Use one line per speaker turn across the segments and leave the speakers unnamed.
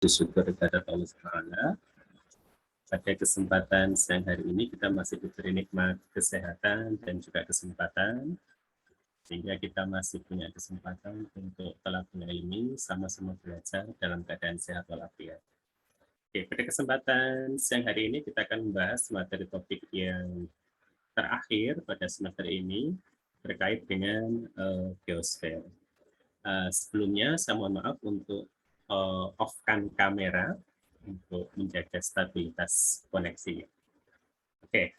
Syukur kepada Allah Ta'ala. Pada kesempatan siang hari ini kita masih diberi nikmat kesehatan dan juga kesempatan, sehingga kita masih punya kesempatan untuk telah mengilmi, sama-sama belajar dalam keadaan sehat walafiat. Oke, pada kesempatan siang hari ini kita akan membahas materi topik yang terakhir pada semester ini terkait dengan geosfer. Sebelumnya saya mohon maaf untuk off-kan kamera untuk menjaga stabilitas koneksinya. Oke,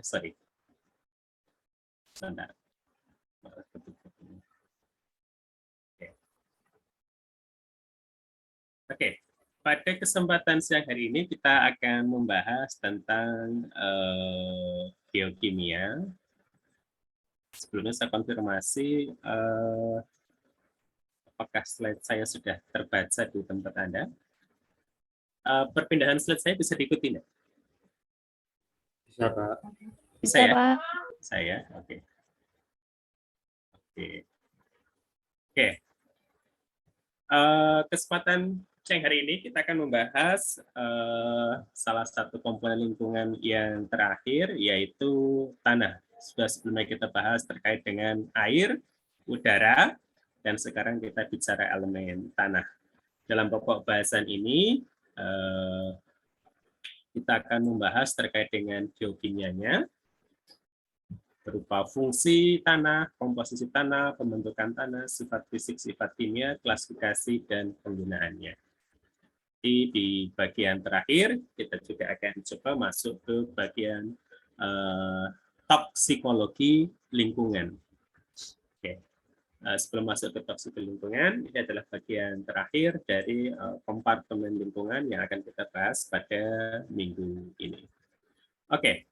sorry, sebentar. Oke, pada kesempatan siang hari ini kita akan membahas tentang geokimia. Sebelumnya saya konfirmasi apakah slide saya sudah terbaca di tempat Anda. Perpindahan slide saya bisa diikuti nggak?
Bisa, Pak.
Bisa ya?
Pak.
Saya, oke. Oke. Kesempatan siang hari ini kita akan membahas salah satu komponen lingkungan yang terakhir, yaitu tanah. Sudah sebelumnya kita bahas terkait dengan air, udara, dan sekarang kita bicara elemen tanah. Dalam pokok bahasan ini, kita akan membahas terkait dengan geokimianya, berupa fungsi tanah, komposisi tanah, pembentukan tanah, sifat fisik, sifat kimia, klasifikasi, dan penggunaannya. Di bagian terakhir, kita juga akan coba masuk ke bagian toksikologi lingkungan. Oke. Sebelum masuk ke toksikologi lingkungan, ini adalah bagian terakhir dari kompartemen lingkungan yang akan kita bahas pada minggu ini. Oke.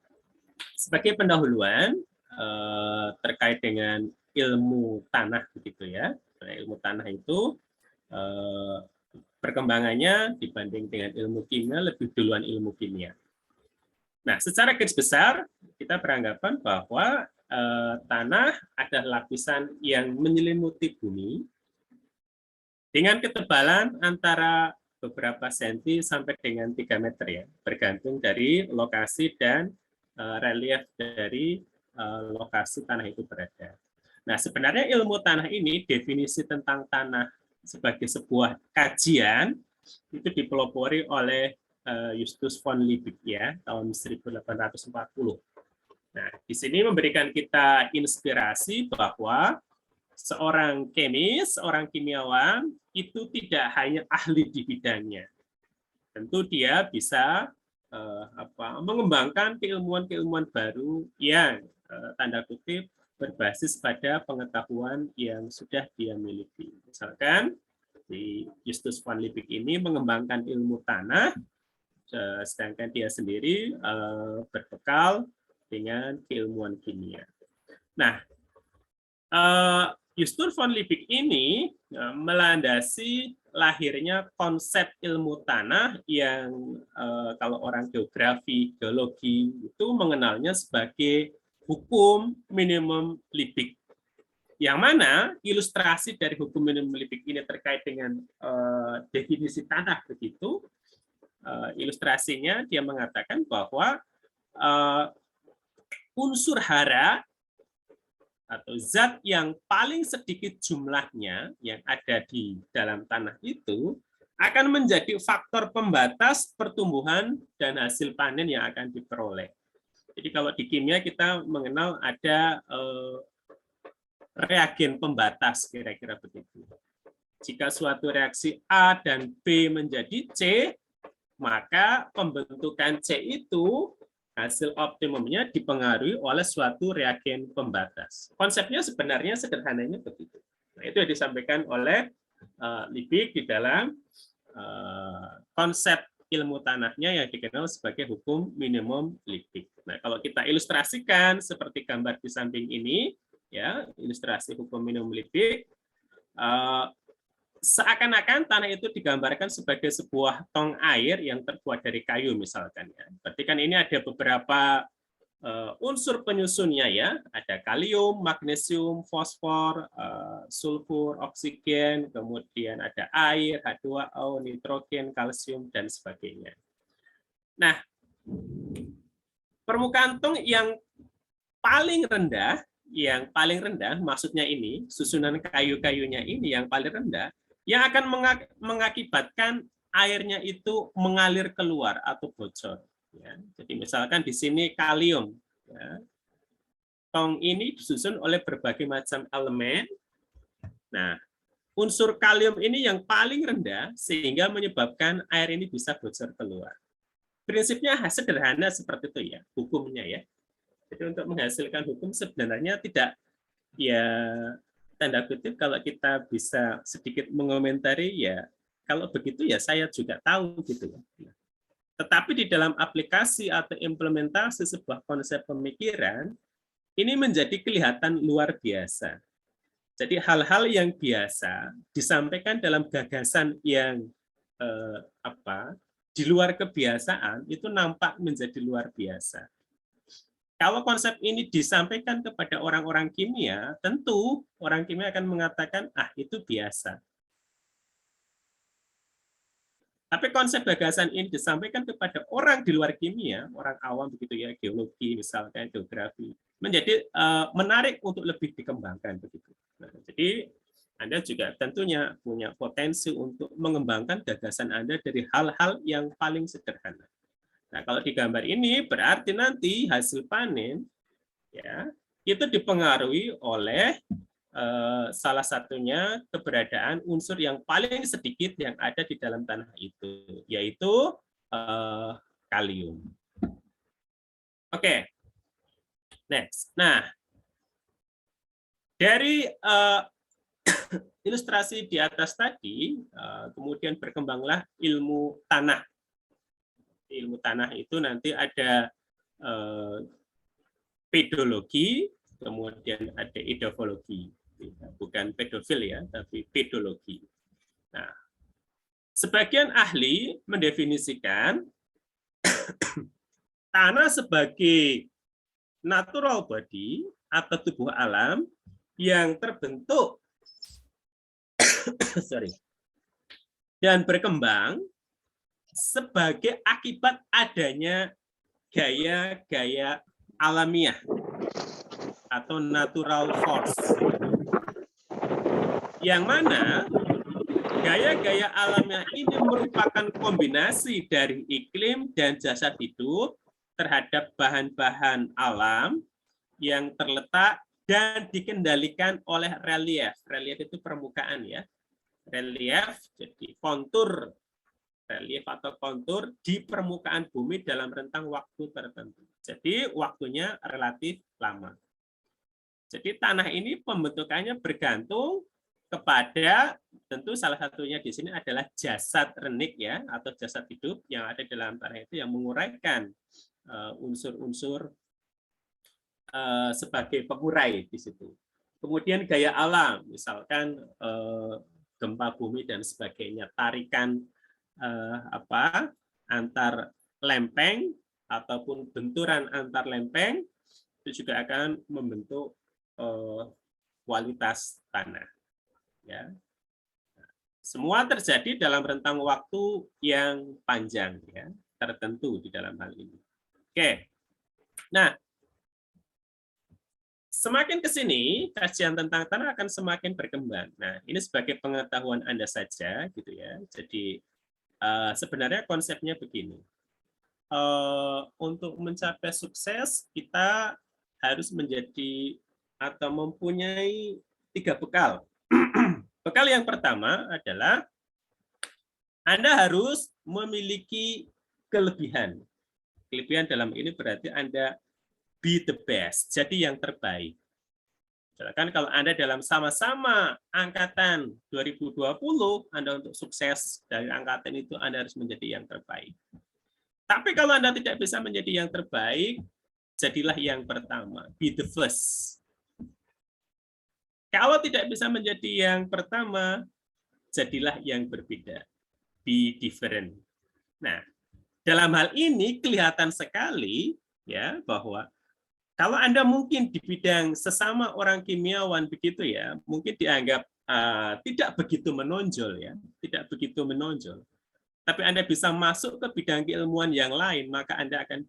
Sebagai pendahuluan, terkait dengan ilmu tanah begitu ya. Nah, ilmu tanah itu perkembangannya dibanding dengan ilmu kimia lebih duluan ilmu kimia. Nah, secara garis besar kita beranggapan bahwa tanah adalah lapisan yang menyelimuti bumi dengan ketebalan antara beberapa senti sampai dengan 3 meter ya, bergantung dari lokasi dan relief dari lokasi tanah itu berada. Nah, sebenarnya ilmu tanah ini, definisi tentang tanah sebagai sebuah kajian, itu dipelopori oleh Justus von Liebig ya, tahun 1840. Nah, di sini memberikan kita inspirasi bahwa seorang kemis, seorang kimiawan, itu tidak hanya ahli di bidangnya. Tentu dia bisa mengembangkan keilmuan-keilmuan baru yang tanda kutip berbasis pada pengetahuan yang sudah dia miliki. Misalkan di Justus von Liebig ini mengembangkan ilmu tanah, sedangkan dia sendiri berbekal dengan keilmuan kimia. Nah, Justus von Liebig ini melandasi lahirnya konsep ilmu tanah yang kalau orang geografi, geologi itu mengenalnya sebagai hukum minimum Liebig. Yang mana ilustrasi dari hukum minimum Liebig ini terkait dengan definisi tanah begitu. Ilustrasinya dia mengatakan bahwa unsur hara atau zat yang paling sedikit jumlahnya yang ada di dalam tanah itu akan menjadi faktor pembatas pertumbuhan dan hasil panen yang akan diperoleh. Jadi kalau di kimia kita mengenal ada reagen pembatas, kira-kira begitu. Jika suatu reaksi A dan B menjadi C, maka pembentukan C itu hasil optimumnya dipengaruhi oleh suatu reagen pembatas. Konsepnya sebenarnya sederhananya begitu. Nah, itu yang disampaikan oleh Liebig di dalam konsep ilmu tanahnya yang dikenal sebagai hukum minimum Liebig. Nah, kalau kita ilustrasikan seperti gambar di samping ini, ya, ilustrasi hukum minimum Liebig, seakan-akan tanah itu digambarkan sebagai sebuah tong air yang terbuat dari kayu misalkan ya. Berarti kan ini ada beberapa unsur penyusunnya ya, ada kalium, magnesium, fosfor, sulfur, oksigen, kemudian ada air, H2O, nitrogen, kalsium, dan sebagainya. Nah, permukaan tong yang paling rendah maksudnya ini, susunan kayu-kayunya ini yang paling rendah, yang akan mengakibatkan airnya itu mengalir keluar atau bocor. Ya, jadi misalkan di sini kalium, ya. Tong ini disusun oleh berbagai macam elemen. Nah, unsur kalium ini yang paling rendah sehingga menyebabkan air ini bisa bocor keluar. Prinsipnya sederhana seperti itu ya, hukumnya ya. Jadi untuk menghasilkan hukum sebenarnya tidak ya tanda kutip kalau kita bisa sedikit mengomentari ya kalau begitu ya saya juga tahu gitu ya. Tetapi di dalam aplikasi atau implementasi sebuah konsep pemikiran, ini menjadi kelihatan luar biasa. Jadi hal-hal yang biasa disampaikan dalam gagasan yang di luar kebiasaan itu nampak menjadi luar biasa. Kalau konsep ini disampaikan kepada orang-orang kimia, tentu orang kimia akan mengatakan, itu biasa. Tapi konsep gagasan ini disampaikan kepada orang di luar kimia, orang awam begitu ya, geologi misalkan, geografi, menjadi menarik untuk lebih dikembangkan begitu. Nah, jadi Anda juga tentunya punya potensi untuk mengembangkan gagasan Anda dari hal-hal yang paling sederhana. Nah, kalau di gambar ini berarti nanti hasil panen ya itu dipengaruhi oleh salah satunya keberadaan unsur yang paling sedikit yang ada di dalam tanah itu, yaitu kalium. Oke, next. Nah, dari ilustrasi di atas tadi, kemudian berkembanglah ilmu tanah. Ilmu tanah itu nanti ada pedologi, kemudian ada edafologi. Bukan pedofil ya, tapi pedologi. Nah, sebagian ahli mendefinisikan tanah sebagai natural body atau tubuh alam yang terbentuk dan berkembang sebagai akibat adanya gaya-gaya alamiah atau natural force. Yang mana gaya-gaya alamiah ini merupakan kombinasi dari iklim dan jasad hidup terhadap bahan-bahan alam yang terletak dan dikendalikan oleh relief. Relief itu permukaan ya. Relief, jadi kontur relief atau kontur di permukaan bumi dalam rentang waktu tertentu. Jadi waktunya relatif lama. Jadi tanah ini pembentukannya bergantung kepada tentu salah satunya di sini adalah jasad renik ya atau jasad hidup yang ada di dalam tanah itu yang menguraikan unsur-unsur sebagai pengurai di situ. Kemudian gaya alam, misalkan gempa bumi dan sebagainya, tarikan antar lempeng ataupun benturan antar lempeng itu juga akan membentuk kualitas tanah. Ya. Semua terjadi dalam rentang waktu yang panjang, ya, tertentu di dalam hal ini. Oke, nah semakin ke sini kajian tentang tanah akan semakin berkembang. Nah, ini sebagai pengetahuan Anda saja, gitu ya. Jadi sebenarnya konsepnya begini. Untuk mencapai sukses kita harus menjadi atau mempunyai 3 bekal. Bekal yang pertama adalah Anda harus memiliki kelebihan. Kelebihan dalam ini berarti Anda be the best, jadi yang terbaik. Misalkan kalau Anda dalam sama-sama angkatan 2020, Anda untuk sukses dari angkatan itu Anda harus menjadi yang terbaik. Tapi kalau Anda tidak bisa menjadi yang terbaik, jadilah yang pertama, be the first. Kalau tidak bisa menjadi yang pertama, jadilah yang berbeda. Be different. Nah, dalam hal ini kelihatan sekali ya bahwa Kalau Anda mungkin di bidang sesama orang kimiawan begitu ya, mungkin dianggap tidak begitu menonjol ya, tidak begitu menonjol. Tapi Anda bisa masuk ke bidang keilmuan yang lain, maka Anda akan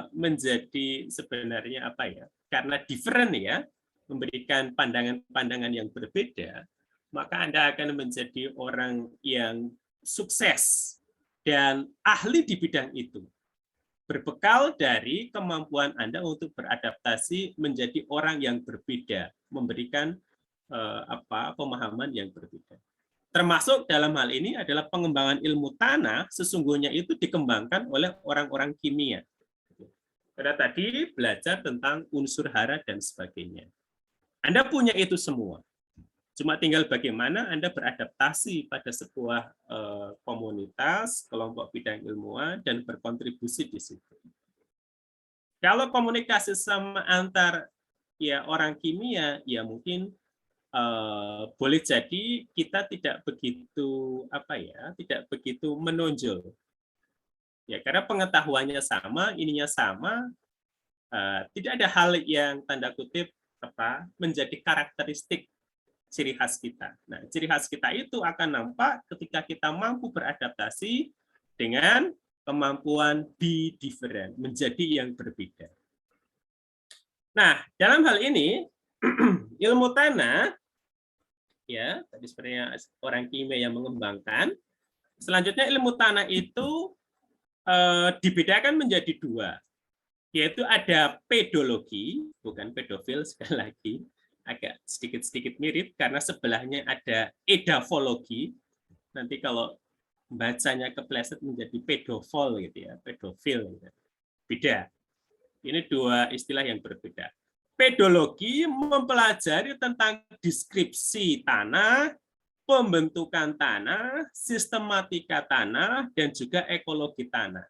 menjadi sebenarnya apa ya? Karena different ya, memberikan pandangan-pandangan yang berbeda, maka Anda akan menjadi orang yang sukses dan ahli di bidang itu. Berbekal dari kemampuan Anda untuk beradaptasi menjadi orang yang berbeda, memberikan pemahaman yang berbeda. Termasuk dalam hal ini adalah pengembangan ilmu tanah, sesungguhnya itu dikembangkan oleh orang-orang kimia. Karena tadi belajar tentang unsur hara dan sebagainya. Anda punya itu semua. Cuma tinggal bagaimana Anda beradaptasi pada sebuah komunitas, kelompok bidang ilmuwan, dan berkontribusi di situ. Kalau komunikasi sama antar ya orang kimia, ya mungkin boleh jadi kita tidak begitu tidak begitu menonjol. Ya, karena pengetahuannya sama, ininya sama, tidak ada hal yang tanda kutip menjadi karakteristik ciri khas kita. Nah, ciri khas kita itu akan nampak ketika kita mampu beradaptasi dengan kemampuan be different, menjadi yang berbeda. Nah, dalam hal ini ilmu tanah ya, tadi sebenarnya orang kimia yang mengembangkan. Selanjutnya ilmu tanah itu dibedakan menjadi dua, yaitu ada pedologi, bukan pedofil sekali lagi, agak sedikit-sedikit mirip karena sebelahnya ada edafologi. Nanti kalau bacanya kepleset menjadi pedofil gitu ya, pedofil gitu. Beda. Ini dua istilah yang berbeda. Pedologi mempelajari tentang deskripsi tanah, pembentukan tanah, sistematika tanah, dan juga ekologi tanah.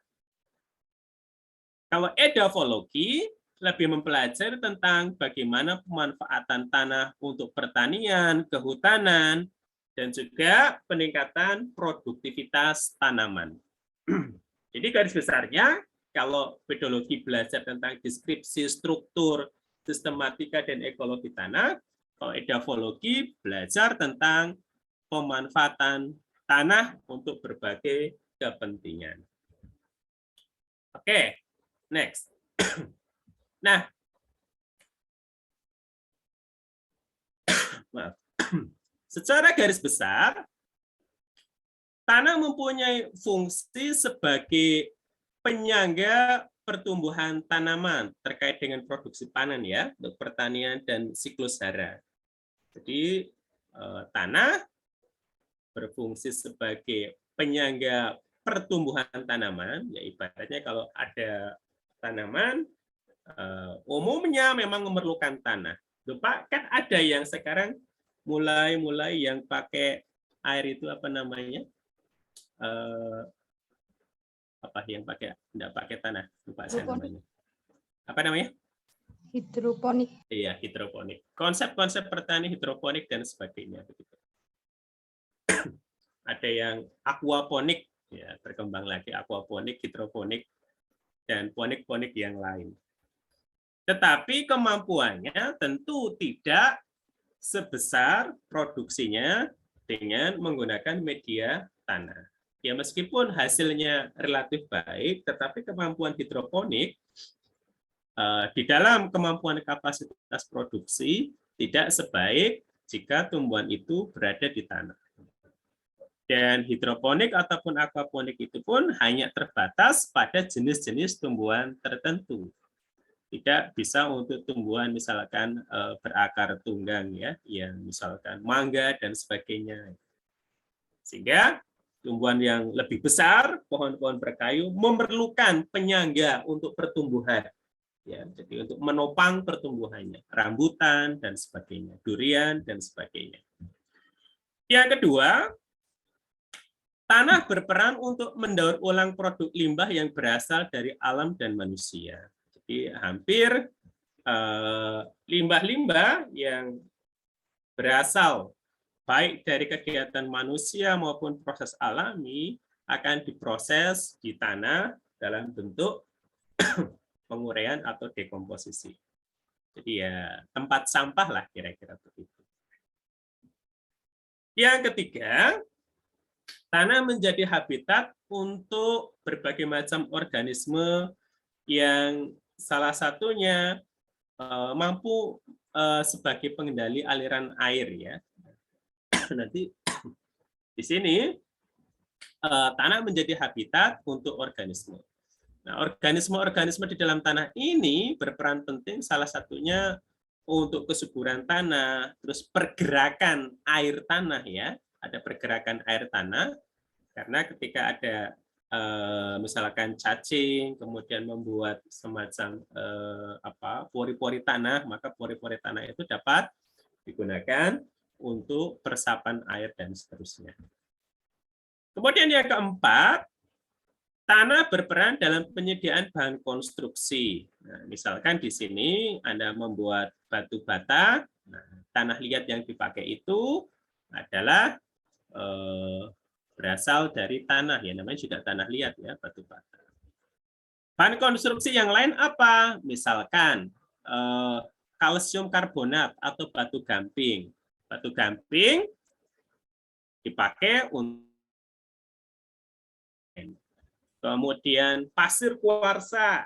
Kalau edafologi lebih mempelajari tentang bagaimana pemanfaatan tanah untuk pertanian, kehutanan, dan juga peningkatan produktivitas tanaman. Jadi garis besarnya, kalau pedologi belajar tentang deskripsi, struktur, sistematika, dan ekologi tanah, kalau edafologi belajar tentang pemanfaatan tanah untuk berbagai kepentingan. Oke, next. Nah, maaf. Secara garis besar, tanah mempunyai fungsi sebagai penyangga pertumbuhan tanaman terkait dengan produksi panen ya, untuk pertanian dan siklus hara. Jadi tanah berfungsi sebagai penyangga pertumbuhan tanaman, ya ibaratnya kalau ada tanaman umumnya memang memerlukan tanah. Lupa kan ada yang sekarang mulai yang pakai air itu apa namanya? Yang pakai tidak pakai tanah, lupa saya namanya. Apa namanya?
Hidroponik.
Iya, hidroponik. Konsep-konsep pertanian hidroponik dan sebagainya begitu. Ada yang aquaponik, ya berkembang lagi aquaponik, hidroponik, dan ponik-ponik yang lain. Tetapi kemampuannya tentu tidak sebesar produksinya dengan menggunakan media tanah. Ya meskipun hasilnya relatif baik, tetapi kemampuan hidroponik di dalam kemampuan kapasitas produksi tidak sebaik jika tumbuhan itu berada di tanah. Dan hidroponik ataupun aquaponik itu pun hanya terbatas pada jenis-jenis tumbuhan tertentu. Tidak bisa untuk tumbuhan misalkan berakar tunggang ya, yang misalkan mangga dan sebagainya. Sehingga tumbuhan yang lebih besar, pohon-pohon berkayu memerlukan penyangga untuk pertumbuhan. Ya, jadi untuk menopang pertumbuhannya, rambutan dan sebagainya, durian dan sebagainya. Yang kedua, tanah berperan untuk mendaur ulang produk limbah yang berasal dari alam dan manusia. Jadi hampir limbah-limbah yang berasal baik dari kegiatan manusia maupun proses alami akan diproses di tanah dalam bentuk penguraian atau dekomposisi. Jadi ya tempat sampah lah kira-kira begitu. Yang ketiga, tanah menjadi habitat untuk berbagai macam organisme yang salah satunya mampu sebagai pengendali aliran air ya. Nanti di sini tanah menjadi habitat untuk organisme. Nah, organisme-organisme di dalam tanah ini berperan penting, salah satunya untuk kesuburan tanah, terus pergerakan air tanah ya, ada pergerakan air tanah, karena ketika ada misalkan cacing, kemudian membuat semacam pori-pori tanah, maka pori-pori tanah itu dapat digunakan untuk peresapan air dan seterusnya. Kemudian yang keempat, tanah berperan dalam penyediaan bahan konstruksi. Nah, misalkan di sini Anda membuat batu bata, nah, tanah liat yang dipakai itu adalah berasal dari tanah, ya namanya juga tanah liat ya, batu bata. Bahan konstruksi yang lain apa? Misalkan kalsium karbonat atau batu gamping. Batu gamping dipakai untuk kemudian pasir kuarsa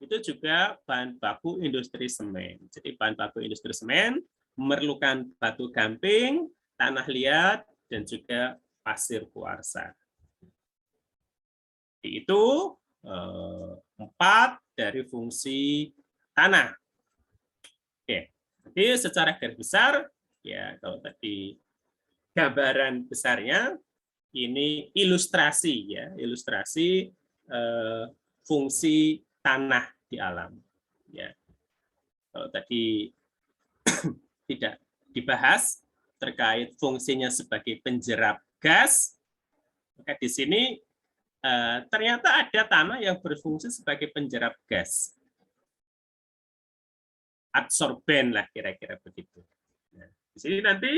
itu juga bahan baku industri semen. Jadi bahan baku industri semen memerlukan batu gamping, tanah liat, dan juga pasir kuarsa. Itu 4 dari fungsi tanah. Oke, jadi secara garis besar ya kalau tadi gambaran besarnya ini ilustrasi ya, ilustrasi fungsi tanah di alam. Ya. Kalau tadi tidak dibahas terkait fungsinya sebagai penjerap gas, maka di sini ternyata ada tanah yang berfungsi sebagai penjerap gas. Adsorben lah kira-kira begitu. Nah, di sini nanti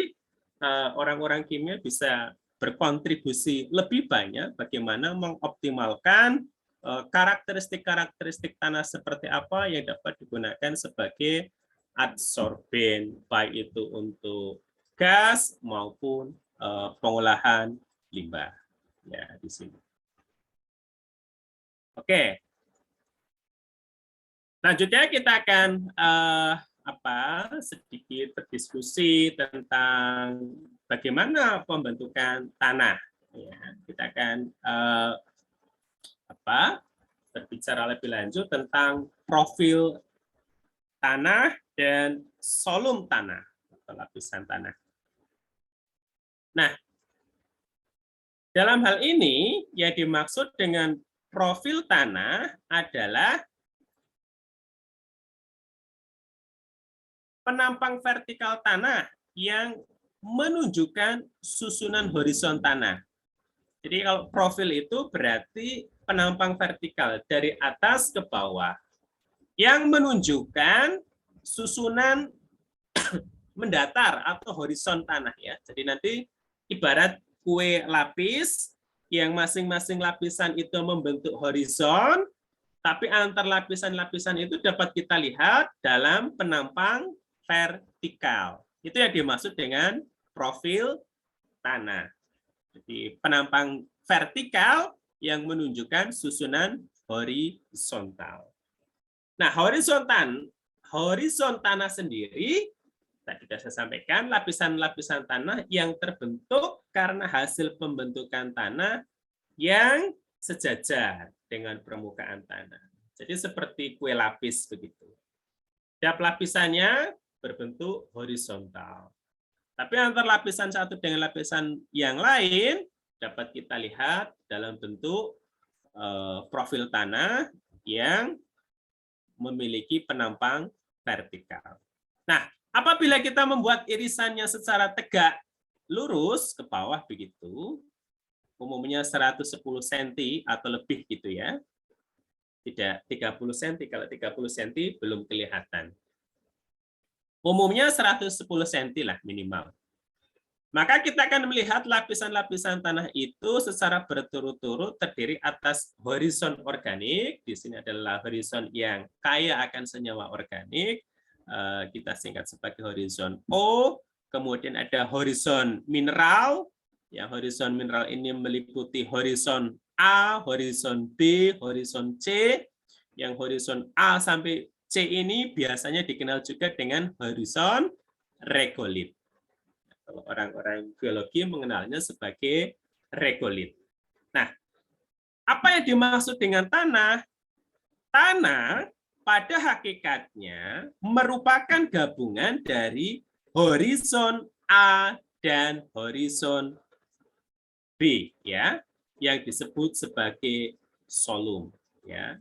orang-orang kimia bisa berkontribusi lebih banyak bagaimana mengoptimalkan karakteristik-karakteristik tanah seperti apa yang dapat digunakan sebagai adsorben, baik itu untuk gas maupun pengolahan limbah. Ya, di sini. Oke. Selanjutnya kita akan sedikit berdiskusi tentang bagaimana pembentukan tanah. Ya, kita akan berbicara lebih lanjut tentang profil tanah dan solum tanah atau lapisan tanah. Nah, dalam hal ini yang dimaksud dengan profil tanah adalah penampang vertikal tanah yang menunjukkan susunan horizon tanah. Jadi kalau profil itu berarti penampang vertikal dari atas ke bawah yang menunjukkan susunan mendatar atau horizon tanah ya. Jadi nanti ibarat kue lapis yang masing-masing lapisan itu membentuk horizon, tapi antar lapisan-lapisan itu dapat kita lihat dalam penampang vertikal. Itu yang dimaksud dengan profil tanah. Jadi penampang vertikal yang menunjukkan susunan horizontal. Nah, horizon tanah sendiri, tadi sudah saya sampaikan, lapisan-lapisan tanah yang terbentuk karena hasil pembentukan tanah yang sejajar dengan permukaan tanah. Jadi seperti kue lapis begitu. Setiap lapisannya berbentuk horizontal. Tapi antar lapisan satu dengan lapisan yang lain dapat kita lihat dalam bentuk profil tanah yang memiliki penampang vertikal. Nah, apabila kita membuat irisannya secara tegak lurus ke bawah begitu, umumnya 110 cm atau lebih gitu ya. Tidak 30 cm, kalau 30 cm belum kelihatan. Umumnya 110 cm lah minimal. Maka kita akan melihat lapisan-lapisan tanah itu secara berturut-turut terdiri atas horizon organik. Di sini adalah horizon yang kaya akan senyawa organik. Kita singkat sebagai horizon O. Kemudian ada horizon mineral. Ya, horizon mineral ini meliputi horizon A, horizon B, horizon C. Yang horizon A sampai C ini biasanya dikenal juga dengan horizon regolit. Kalau orang-orang geologi mengenalnya sebagai regolit. Nah, apa yang dimaksud dengan tanah? Tanah pada hakikatnya merupakan gabungan dari horizon A dan horizon B, ya, yang disebut sebagai solum, ya.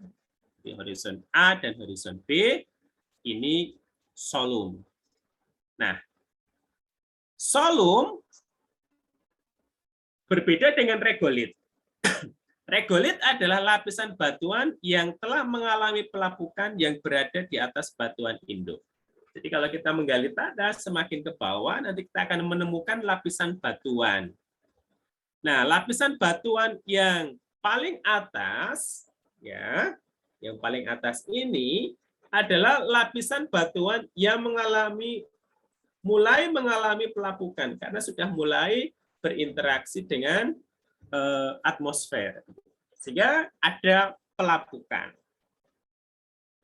Di horizon A dan horizon B ini solum. Nah, solum berbeda dengan regolit. Regolit adalah lapisan batuan yang telah mengalami pelapukan yang berada di atas batuan induk. Jadi kalau kita menggali tanah semakin ke bawah, nanti kita akan menemukan lapisan batuan. Nah, lapisan batuan yang paling atas, ya, yang paling atas ini adalah lapisan batuan yang mulai mengalami pelapukan karena sudah mulai berinteraksi dengan atmosfer, sehingga ada pelapukan.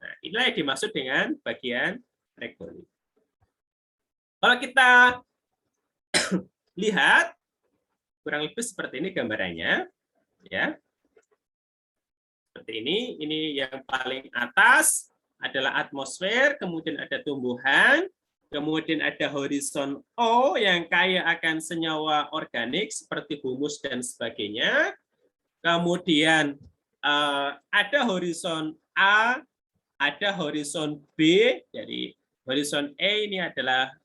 Nah, inilah yang dimaksud dengan bagian regolit. Kalau kita lihat kurang lebih seperti ini gambarannya, ya. Seperti ini yang paling atas adalah atmosfer, kemudian ada tumbuhan, kemudian ada horizon O yang kaya akan senyawa organik seperti humus dan sebagainya. Kemudian ada horizon A, ada horizon B. Jadi horizon E ini adalah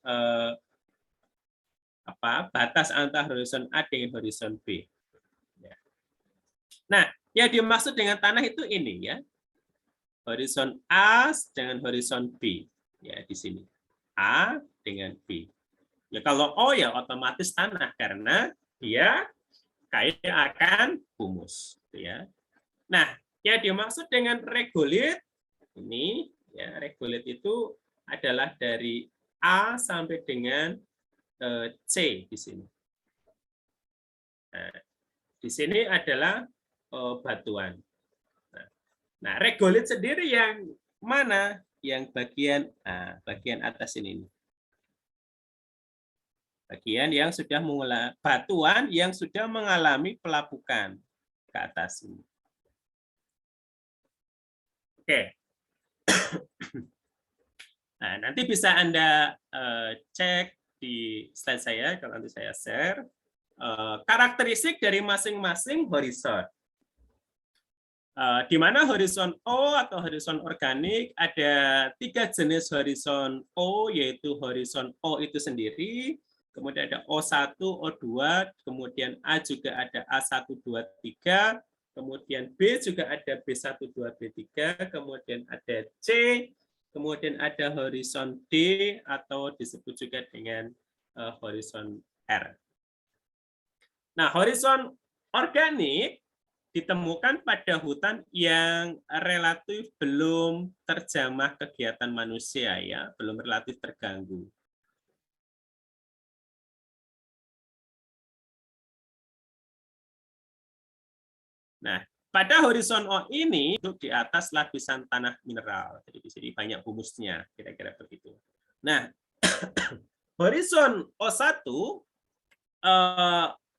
batas antara horizon A dengan horizon B. Nah, yang dimaksud dengan tanah itu ini, ya. Horizon A dengan horizon B, ya, di sini. A dengan B. Ya, kalau O ya otomatis tanah karena dia kaya akan humus, ya. Nah, yang dimaksud dengan regolit ini, ya, regolit itu adalah dari A sampai dengan C di sini. Nah, di sini adalah batuan. Nah, regolit sendiri yang mana? Yang bagian atas ini. Bagian yang sudah batuan yang sudah mengalami pelapukan ke atas ini. Oke. Nah, nanti bisa Anda cek di slide saya kalau nanti saya share karakteristik dari masing-masing horizon. Di mana horizon O atau horizon organik ada 3 jenis horizon O, yaitu horizon O itu sendiri, kemudian ada O1, O2, kemudian A juga ada A1, 2, 3, kemudian B juga ada B1, 2, B3, kemudian ada C, kemudian ada horizon D atau disebut juga dengan horizon R. Nah, horizon organik ditemukan pada hutan yang relatif belum terjamah kegiatan manusia, ya, belum relatif terganggu. Nah, pada horizon O ini itu di atas lapisan tanah mineral, jadi di sini banyak humusnya, kira-kira begitu. Nah, horizon O1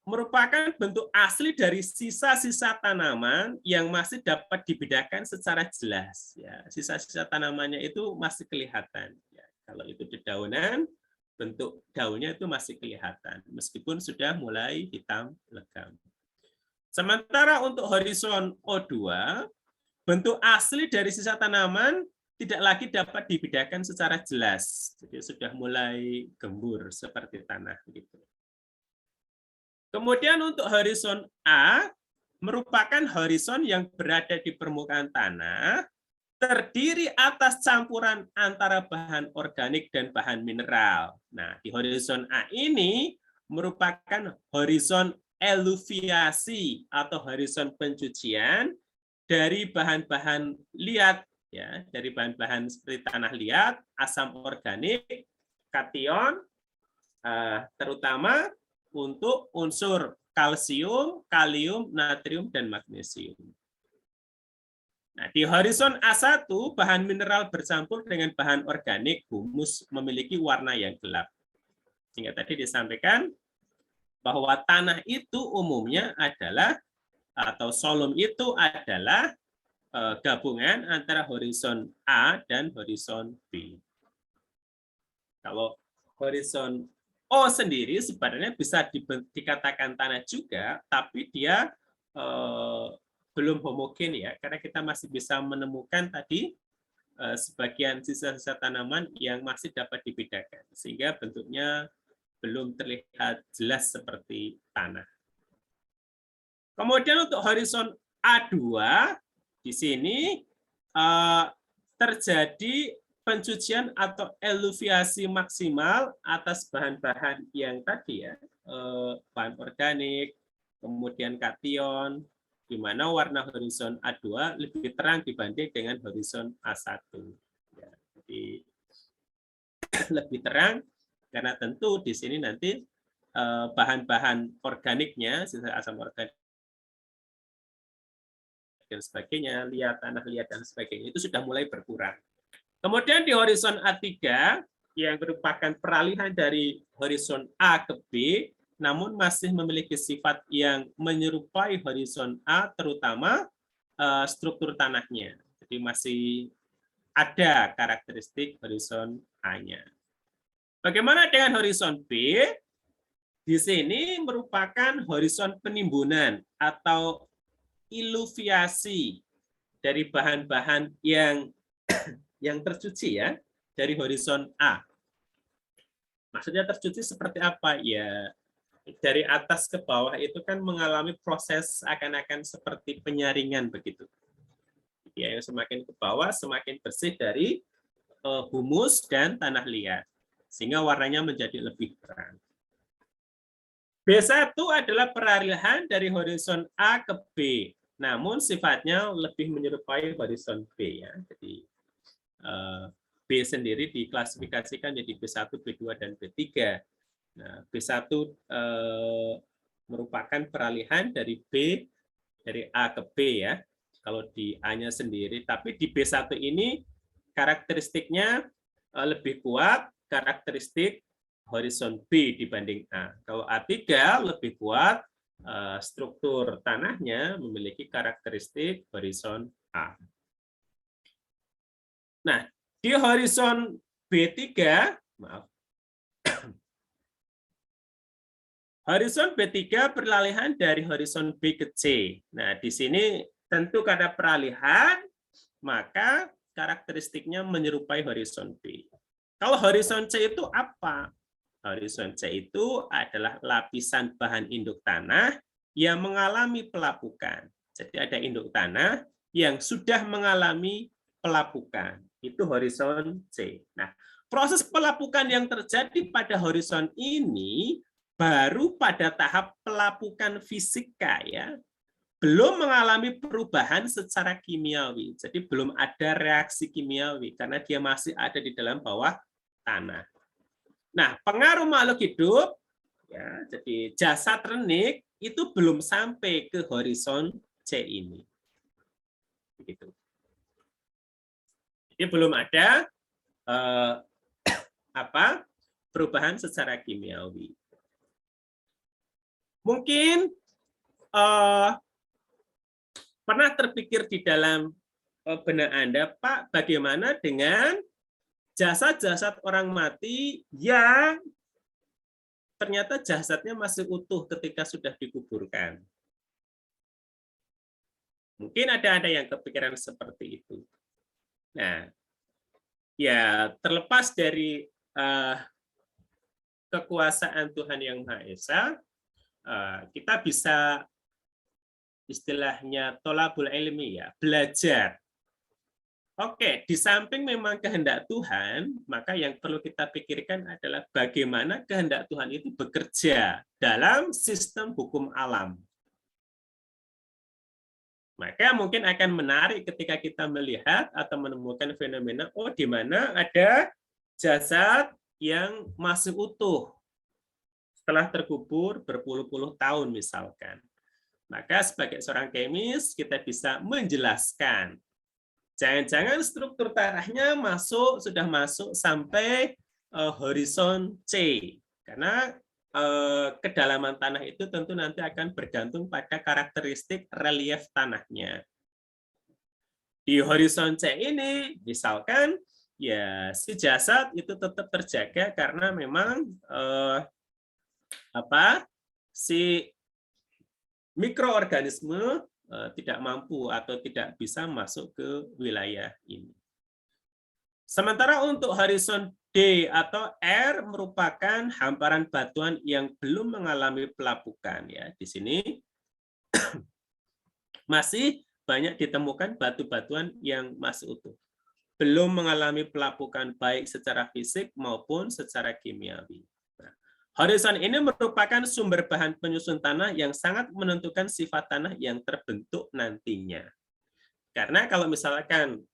merupakan bentuk asli dari sisa-sisa tanaman yang masih dapat dibedakan secara jelas. Ya, sisa-sisa tanamannya itu masih kelihatan. Ya, kalau itu dedaunan, bentuk daunnya itu masih kelihatan, meskipun sudah mulai hitam legam. Sementara untuk horizon O2, bentuk asli dari sisa tanaman tidak lagi dapat dibedakan secara jelas. Jadi sudah mulai gembur seperti tanah. Gitu. Kemudian untuk horizon A merupakan horizon yang berada di permukaan tanah, terdiri atas campuran antara bahan organik dan bahan mineral. Nah, di horizon A ini merupakan horizon eluviasi atau horizon pencucian dari bahan-bahan liat, ya, dari bahan-bahan seperti tanah liat, asam organik, kation, terutama untuk unsur kalsium, kalium, natrium, dan magnesium. Nah, di horizon A1, bahan mineral bercampur dengan bahan organik, humus memiliki warna yang gelap. Sehingga tadi disampaikan bahwa tanah itu umumnya adalah, atau solum itu adalah gabungan antara horizon A dan horizon B. Kalau horizon O sendiri sebenarnya bisa dikatakan tanah juga, tapi dia belum homogen ya, karena kita masih bisa menemukan tadi sebagian sisa-sisa tanaman yang masih dapat dibedakan, sehingga bentuknya belum terlihat jelas seperti tanah. Kemudian untuk horizon A2, di sini terjadi pencucian atau eluviasi maksimal atas bahan-bahan yang tadi ya, bahan organik, kemudian kation, di mana warna horizon A2 lebih terang dibanding dengan horizon A1. Ya, jadi lebih terang karena tentu di sini nanti bahan-bahan organiknya, sisa asam organik dan sebagainya, liat, tanah liat dan sebagainya itu sudah mulai berkurang. Kemudian di horizon A3 yang merupakan peralihan dari horizon A ke B, namun masih memiliki sifat yang menyerupai horizon A, terutama struktur tanahnya. Jadi masih ada karakteristik horizon A-nya. Bagaimana dengan horizon B? Di sini merupakan horizon penimbunan atau iluviasi dari bahan-bahan yang tercuci ya, dari horizon A. Maksudnya tercuci seperti apa? Ya, dari atas ke bawah itu kan mengalami proses akan-akan seperti penyaringan begitu. Ya, yang semakin ke bawah semakin bersih dari humus dan tanah liat, sehingga warnanya menjadi lebih terang. B1 adalah peralihan dari horizon A ke B, namun sifatnya lebih menyerupai horizon B ya. Jadi B sendiri diklasifikasikan jadi B1, B2, dan B3. Nah, B1 merupakan peralihan dari B, dari A ke B ya, kalau di A-nya sendiri. Tapi di B1 ini karakteristiknya lebih kuat, karakteristik horizon B dibanding A. Kalau A3 lebih kuat, struktur tanahnya memiliki karakteristik horizon A. Nah, di horizon B3, maaf, horizon B3 peralihan dari horizon B ke C. Nah, di sini tentu karena peralihan, maka karakteristiknya menyerupai horizon B. Kalau horizon C itu apa? Horizon C itu adalah lapisan bahan induk tanah yang mengalami pelapukan. Jadi ada induk tanah yang sudah mengalami pelapukan. Itu horizon C. Nah, proses pelapukan yang terjadi pada horizon ini baru pada tahap pelapukan fisika ya. Belum mengalami perubahan secara kimiawi. Jadi belum ada reaksi kimiawi karena dia masih ada di dalam bawah tanah. Nah, pengaruh makhluk hidup, ya, jadi jasad renik itu belum sampai ke horizon C ini. Begitu. Jadi belum ada perubahan secara kimiawi. Mungkin pernah terpikir di dalam benak Anda, Pak, bagaimana dengan jasad-jasad orang mati yang ternyata jasadnya masih utuh ketika sudah dikuburkan. Mungkin ada yang kepikiran seperti itu. Nah, ya terlepas dari kekuasaan Tuhan Yang Maha Esa, kita bisa istilahnya tolabul ilmi ya, belajar Oke, di samping memang kehendak Tuhan, maka yang perlu kita pikirkan adalah bagaimana kehendak Tuhan itu bekerja dalam sistem hukum alam. Maka mungkin akan menarik ketika kita melihat atau menemukan fenomena, oh di mana ada jasad yang masih utuh setelah terkubur berpuluh-puluh tahun misalkan. Maka sebagai seorang kemis kita bisa menjelaskan jangan-jangan struktur tanahnya sudah masuk sampai horizon C, karena kedalaman tanah itu tentu nanti akan bergantung pada karakteristik relief tanahnya. Di horizon C ini, misalkan ya si jasad itu tetap terjaga karena memang si mikroorganisme tidak mampu atau tidak bisa masuk ke wilayah ini. Sementara untuk horizon D atau R merupakan hamparan batuan yang belum mengalami pelapukan. Ya, di sini masih banyak ditemukan batu-batuan yang masih utuh, belum mengalami pelapukan baik secara fisik maupun secara kimiawi. Horizon ini merupakan sumber bahan penyusun tanah yang sangat menentukan sifat tanah yang terbentuk nantinya. Karena kalau misalkan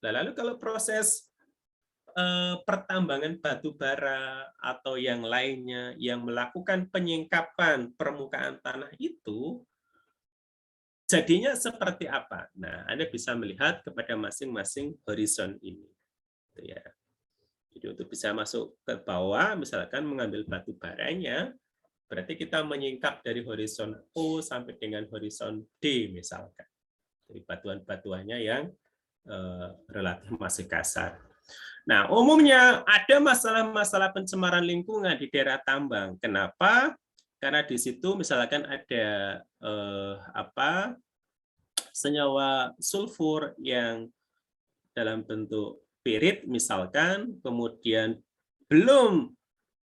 lalu kalau proses pertambangan batu bara atau yang lainnya yang melakukan penyingkapan permukaan tanah itu, jadinya seperti apa? Nah, Anda bisa melihat kepada masing-masing horizon ini. Ya. Jadi untuk bisa masuk ke bawah, misalkan mengambil batu baranya, berarti kita menyingkap dari horizon O sampai dengan horizon D misalkan. Dari batuan-batuannya yang relatif masih kasar. Nah, umumnya ada masalah-masalah pencemaran lingkungan di daerah tambang. Kenapa? Karena di situ misalkan ada senyawa sulfur yang dalam bentuk pirit misalkan, kemudian belum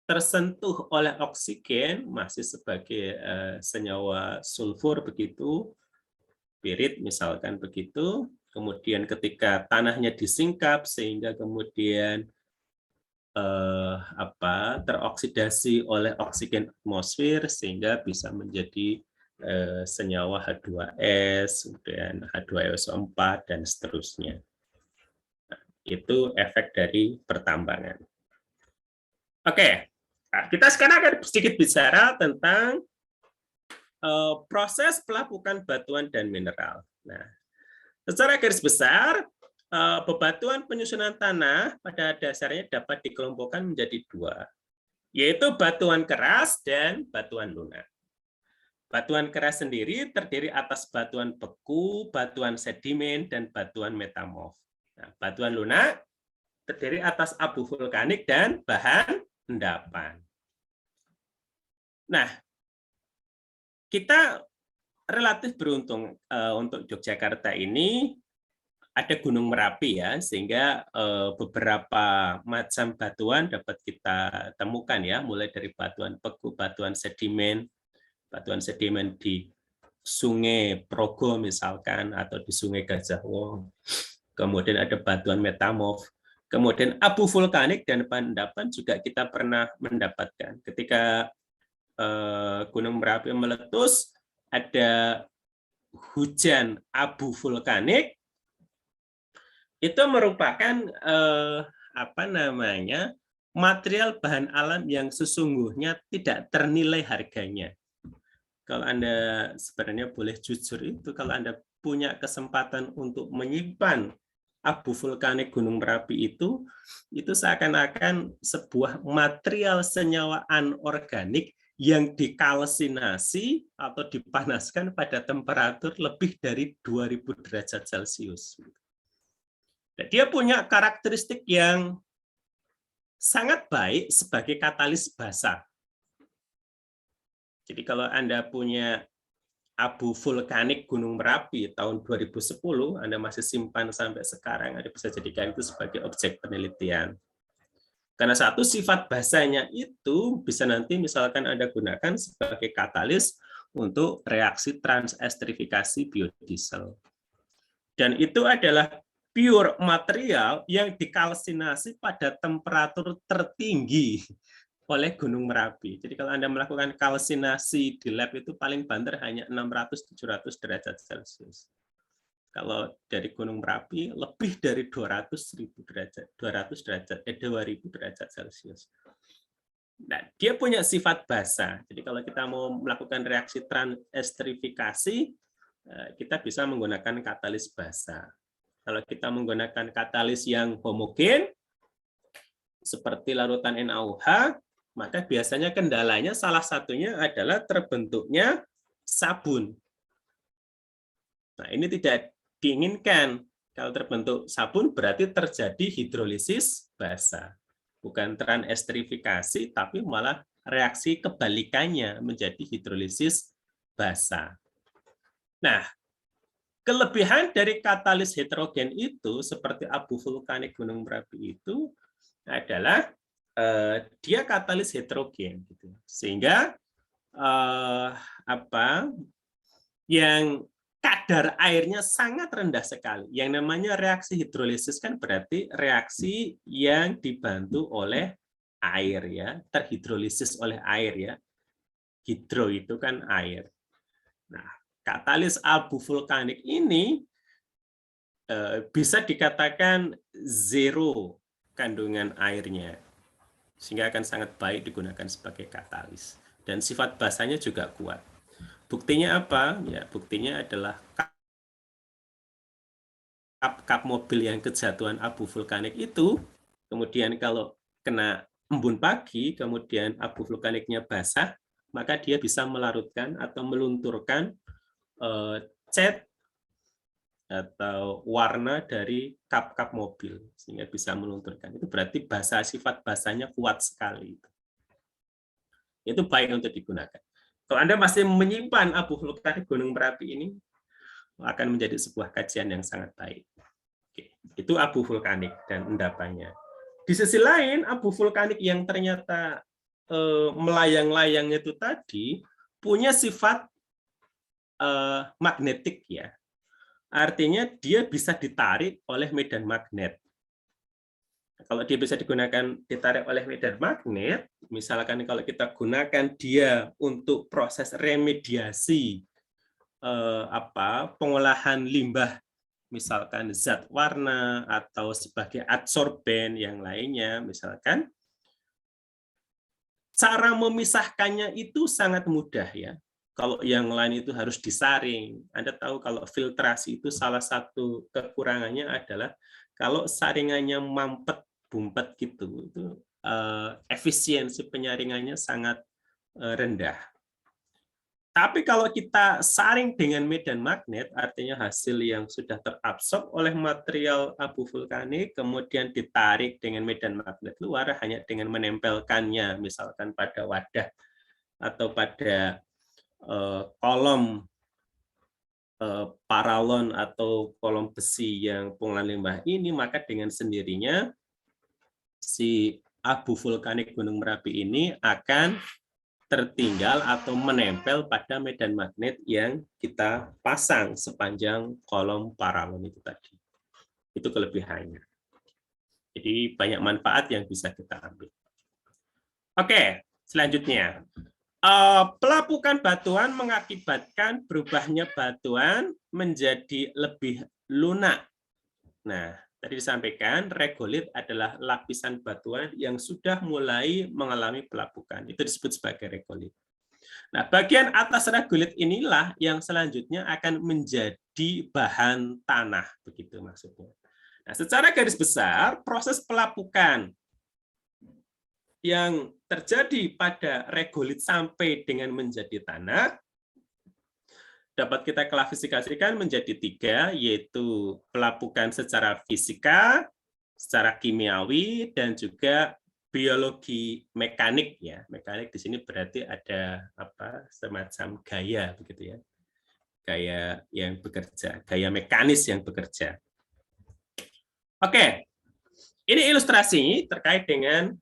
tersentuh oleh oksigen, masih sebagai senyawa sulfur begitu, pirit misalkan begitu, kemudian ketika tanahnya disingkap sehingga kemudian teroksidasi oleh oksigen atmosfer sehingga bisa menjadi senyawa H2S, dan H2SO4 dan seterusnya. Itu efek dari pertambangan. Oke, nah, kita sekarang akan sedikit bicara tentang proses pelapukan batuan dan mineral. Nah, secara garis besar, bebatuan penyusunan tanah pada dasarnya dapat dikelompokkan menjadi dua, yaitu batuan keras dan batuan lunak. Batuan keras sendiri terdiri atas batuan beku, batuan sedimen, dan batuan metamorf. Nah, batuan lunak terdiri atas abu vulkanik dan bahan endapan. Nah, kita relatif beruntung untuk Yogyakarta ini ada Gunung Merapi ya, sehingga beberapa macam batuan dapat kita temukan ya, mulai dari batuan beku, batuan sedimen di Sungai Progo misalkan atau di Sungai Gajah Wong. Kemudian ada batuan metamorf, kemudian abu vulkanik dan bahan endapan juga kita pernah mendapatkan. Ketika Gunung Merapi meletus, ada hujan abu vulkanik, itu merupakan material bahan alam yang sesungguhnya tidak ternilai harganya. Kalau Anda sebenarnya boleh jujur itu, kalau Anda punya kesempatan untuk menyimpan abu vulkanik Gunung Merapi itu seakan-akan sebuah material senyawa anorganik yang dikalsinasi atau dipanaskan pada temperatur lebih dari 2000 derajat Celcius. Dan dia punya karakteristik yang sangat baik sebagai katalis basa. Jadi kalau Anda punya abu vulkanik Gunung Merapi tahun 2010, Anda masih simpan sampai sekarang, Anda bisa jadikan itu sebagai objek penelitian. Karena satu sifat basanya itu bisa nanti misalkan Anda gunakan sebagai katalis untuk reaksi transestrifikasi biodiesel. Dan itu adalah pure material yang dikalsinasi pada temperatur tertinggi oleh Gunung Merapi. Jadi kalau Anda melakukan kalsinasi di lab itu paling banter hanya 600-700 derajat Celcius. Kalau dari Gunung Merapi lebih dari 200.000 derajat, 2000 derajat Celcius. Nah, dia punya sifat basa. Jadi kalau kita mau melakukan reaksi transestrifikasi, kita bisa menggunakan katalis basa. Kalau kita menggunakan katalis yang homogen, seperti larutan NaOH, maka biasanya kendalanya salah satunya adalah terbentuknya sabun. Nah, ini tidak diinginkan. Kalau terbentuk sabun berarti terjadi hidrolisis basa. Bukan transestrifikasi, tapi malah reaksi kebalikannya menjadi hidrolisis basa. Nah, kelebihan dari katalis heterogen itu, seperti abu vulkanik Gunung Merapi itu, adalah dia katalis heterogen. Sehingga yang kadar airnya sangat rendah sekali. Yang namanya reaksi hidrolisis kan berarti reaksi yang dibantu oleh air, ya, terhidrolisis oleh air, ya. Hidro itu kan air. Nah, katalis abu vulkanik ini bisa dikatakan zero kandungan airnya, sehingga akan sangat baik digunakan sebagai katalis. Dan sifat basanya juga kuat. Buktinya apa? Ya, buktinya adalah kap mobil yang kejatuhan abu vulkanik itu, kemudian kalau kena embun pagi, kemudian abu vulkaniknya basah, maka dia bisa melarutkan atau melunturkan cat atau warna dari kap-kap mobil, sehingga bisa melunturkan. Itu berarti sifat basahnya kuat sekali. Itu baik untuk digunakan. Kalau Anda masih menyimpan abu vulkanik Gunung Merapi ini, akan menjadi sebuah kajian yang sangat baik. Oke, itu abu vulkanik dan endapannya. Di sisi lain, abu vulkanik yang ternyata melayang-layang itu tadi punya sifat magnetik, ya. Artinya dia bisa ditarik oleh medan magnet. Kalau dia bisa ditarik oleh medan magnet, misalkan kalau kita gunakan dia untuk proses remediasi pengolahan limbah, misalkan zat warna atau sebagai adsorben yang lainnya, misalkan, cara memisahkannya itu sangat mudah, ya. Kalau yang lain itu harus disaring. Anda tahu kalau filtrasi itu salah satu kekurangannya adalah kalau saringannya mampet, bumpet gitu, itu efisiensi penyaringannya sangat rendah. Tapi kalau kita saring dengan medan magnet, artinya hasil yang sudah terabsorb oleh material abu vulkanik, kemudian ditarik dengan medan magnet luar hanya dengan menempelkannya, misalkan pada wadah atau pada kolom paralon atau kolom besi yang pengolahan limbah ini, maka dengan sendirinya si abu vulkanik Gunung Merapi ini akan tertinggal atau menempel pada medan magnet yang kita pasang sepanjang kolom paralon itu tadi. Itu kelebihannya. Jadi banyak manfaat yang bisa kita ambil. Oke, selanjutnya. Pelapukan batuan mengakibatkan berubahnya batuan menjadi lebih lunak. Nah, tadi disampaikan regolit adalah lapisan batuan yang sudah mulai mengalami pelapukan. Itu disebut sebagai regolit. Nah, bagian atas regolit inilah yang selanjutnya akan menjadi bahan tanah, begitu maksudnya. Nah, secara garis besar, proses pelapukan yang terjadi pada regolit sampai dengan menjadi tanah dapat kita klasifikasikan menjadi 3, yaitu pelapukan secara fisika, secara kimiawi, dan juga biologi mekanik, ya. Mekanik di sini berarti ada semacam gaya, begitu ya. Gaya yang bekerja, gaya mekanis yang bekerja. Oke. Ini ilustrasi terkait dengan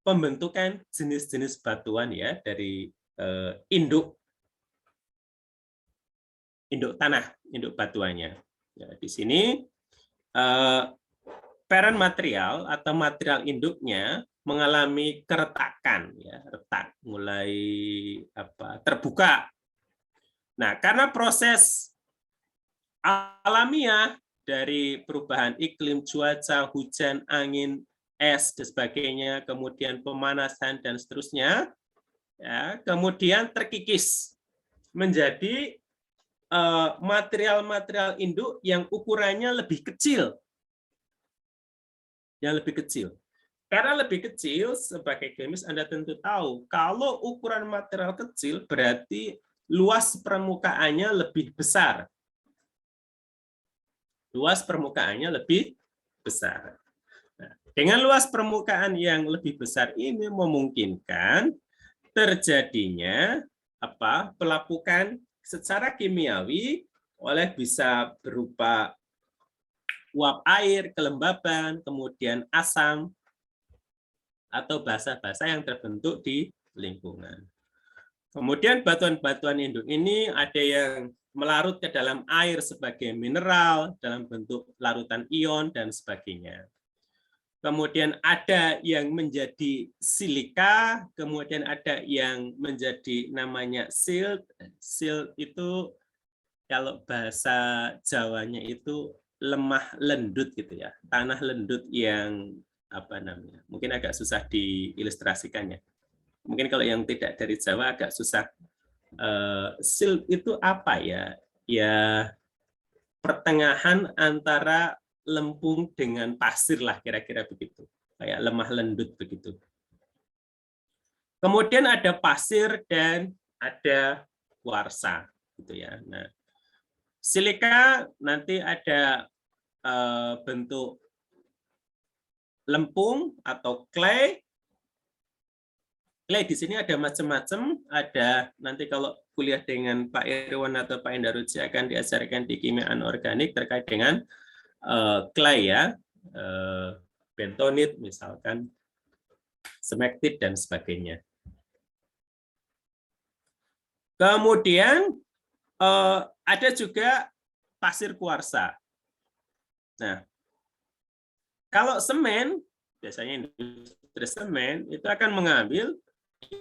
pembentukan jenis-jenis batuan, ya, dari induk tanah, induk batuannya. Ya, di sini parent material atau material induknya mengalami keretakan, ya, retak mulai terbuka. Nah, karena proses alamiah dari perubahan iklim, cuaca, hujan, angin, es, dan sebagainya, kemudian pemanasan dan seterusnya, ya, kemudian terkikis menjadi material-material induk yang ukurannya lebih kecil, Karena lebih kecil, sebagai chemist Anda tentu tahu, kalau ukuran material kecil berarti luas permukaannya lebih besar. Luas permukaannya lebih besar. Nah, dengan luas permukaan yang lebih besar ini memungkinkan terjadinya pelapukan secara kimiawi bisa berupa uap air, kelembaban, kemudian asam, atau basa-basa yang terbentuk di lingkungan. Kemudian batuan-batuan induk ini ada yang melarut ke dalam air sebagai mineral dalam bentuk larutan ion dan sebagainya. Kemudian ada yang menjadi silika, kemudian ada yang menjadi namanya silt. Silt itu kalau bahasa Jawanya itu lemah lendut gitu ya, tanah lendut yang mungkin agak susah diilustrasikannya. Mungkin kalau yang tidak dari Jawa agak susah. Silt itu apa ya? Ya pertengahan antara lempung dengan pasir lah, kira-kira begitu, kayak lemah lendut begitu. Kemudian ada pasir dan ada kuarsa, gitu ya. Nah, silika nanti ada bentuk lempung atau clay. Clay di sini ada macam-macam. Ada nanti kalau kuliah dengan Pak Irwan atau Pak Endaruji akan diajarkan di kimia anorganik terkait dengan clay ya, bentonit misalkan, smektit dan sebagainya. Kemudian ada juga pasir kuarsa. Nah, kalau semen, biasanya industri semen itu akan mengambil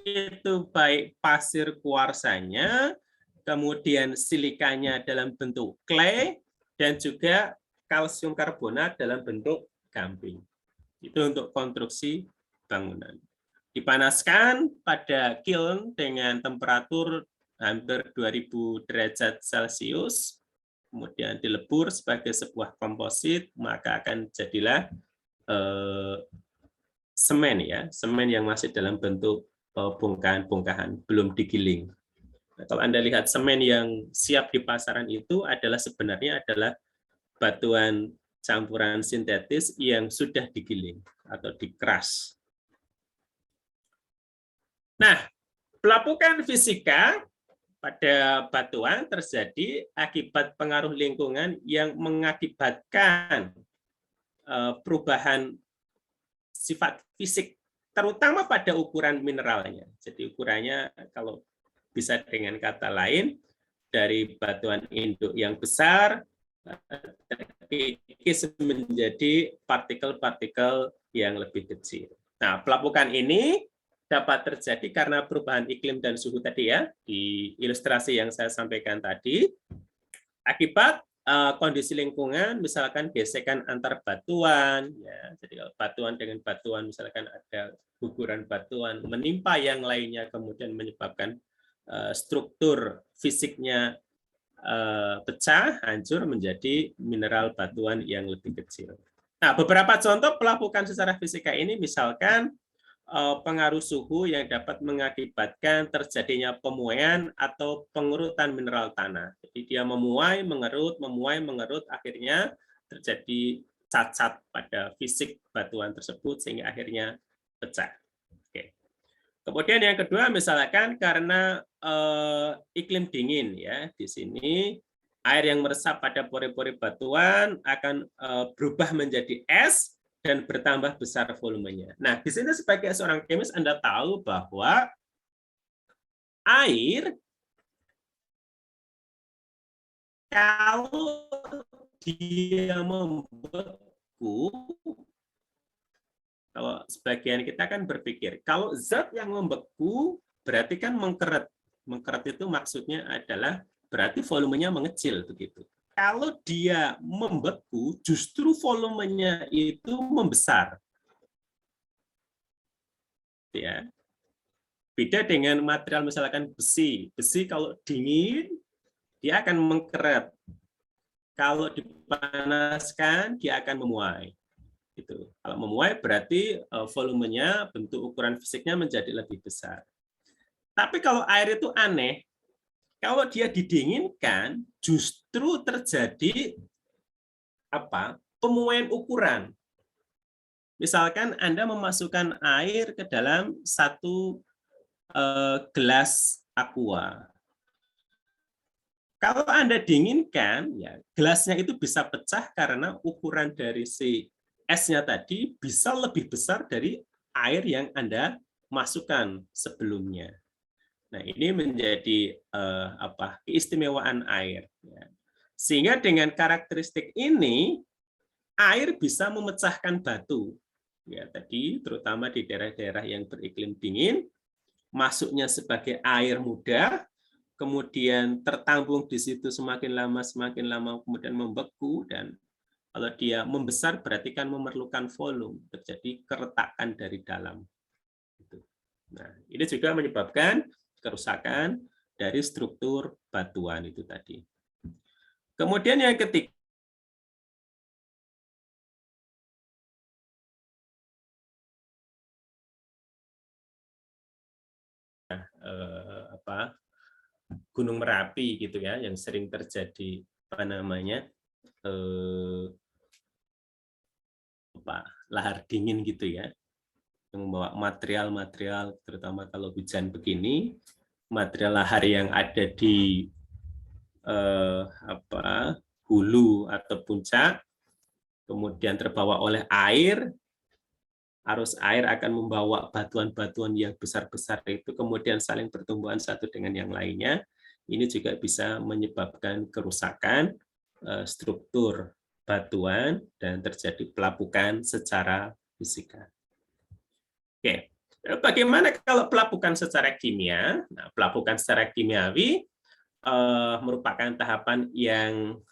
itu baik pasir kuarsanya, kemudian silikanya dalam bentuk clay, dan juga kalsium karbonat dalam bentuk gamping. Itu untuk konstruksi bangunan. Dipanaskan pada kiln dengan temperatur hampir 2000 derajat Celcius, kemudian dilebur sebagai sebuah komposit, maka akan jadilah semen ya, semen yang masih dalam bentuk bongkahan-bongkahan, belum digiling. Nah, kalau Anda lihat semen yang siap di pasaran itu sebenarnya adalah batuan campuran sintetis yang sudah digiling atau dikeras. Nah, pelapukan fisika pada batuan terjadi akibat pengaruh lingkungan yang mengakibatkan perubahan sifat fisik, terutama pada ukuran mineralnya. Jadi ukurannya kalau bisa dengan kata lain, dari batuan induk yang besar terkikis menjadi partikel-partikel yang lebih kecil. Nah, pelapukan ini dapat terjadi karena perubahan iklim dan suhu tadi ya, di ilustrasi yang saya sampaikan tadi, akibat kondisi lingkungan, misalkan gesekan antar batuan, ya, jadi kalau batuan dengan batuan, misalkan ada guguran batuan menimpa yang lainnya, kemudian menyebabkan struktur fisiknya pecah, hancur menjadi mineral batuan yang lebih kecil. Nah, beberapa contoh pelapukan secara fisika ini, misalkan pengaruh suhu yang dapat mengakibatkan terjadinya pemuaian atau pengerutan mineral tanah. Jadi dia memuai, mengerut, akhirnya terjadi cacat pada fisik batuan tersebut sehingga akhirnya pecah. Oke. Kemudian yang kedua, misalkan karena iklim dingin ya, di sini air yang meresap pada pori-pori batuan akan berubah menjadi es dan bertambah besar volumenya. Nah, di sini sebagai seorang chemist Anda tahu bahwa air kalau dia membeku, kalau sebagian kita kan berpikir, kalau zat yang membeku berarti kan mengkeret. Mengkeret itu maksudnya adalah berarti volumenya mengecil begitu. Kalau dia membeku, justru volumenya itu membesar. Ya. Beda dengan material misalkan besi. Besi kalau dingin dia akan mengkeret. Kalau dipanaskan dia akan memuai. Gitu. Kalau memuai berarti volumenya, bentuk ukuran fisiknya menjadi lebih besar. Tapi kalau air itu aneh, kalau dia didinginkan justru terjadi pemuaian ukuran. Misalkan Anda memasukkan air ke dalam satu gelas aqua. Kalau Anda dinginkan, ya gelasnya itu bisa pecah karena ukuran dari si esnya tadi bisa lebih besar dari air yang Anda masukkan sebelumnya. Nah, ini menjadi keistimewaan air. Sehingga dengan karakteristik ini, air bisa memecahkan batu. Ya, tadi terutama di daerah-daerah yang beriklim dingin, masuknya sebagai air mudah, kemudian tertampung di situ semakin lama kemudian membeku, dan kalau dia membesar berarti kan memerlukan volume, terjadi keretakan dari dalam. Nah, ini juga menyebabkan kerusakan dari struktur batuan itu tadi. Kemudian yang ketiga, Gunung Merapi gitu ya, yang sering terjadi lahar dingin gitu ya, yang membawa material-material, terutama kalau hujan begini, material lahar yang ada di hulu atau puncak, kemudian terbawa oleh air, arus air akan membawa batuan-batuan yang besar-besar itu, kemudian saling pertumbuhan satu dengan yang lainnya. Ini juga bisa menyebabkan kerusakan struktur batuan dan terjadi pelapukan secara fisika. Oke, bagaimana kalau pelapukan secara kimia? Nah, pelapukan secara kimiawi merupakan tahapan yang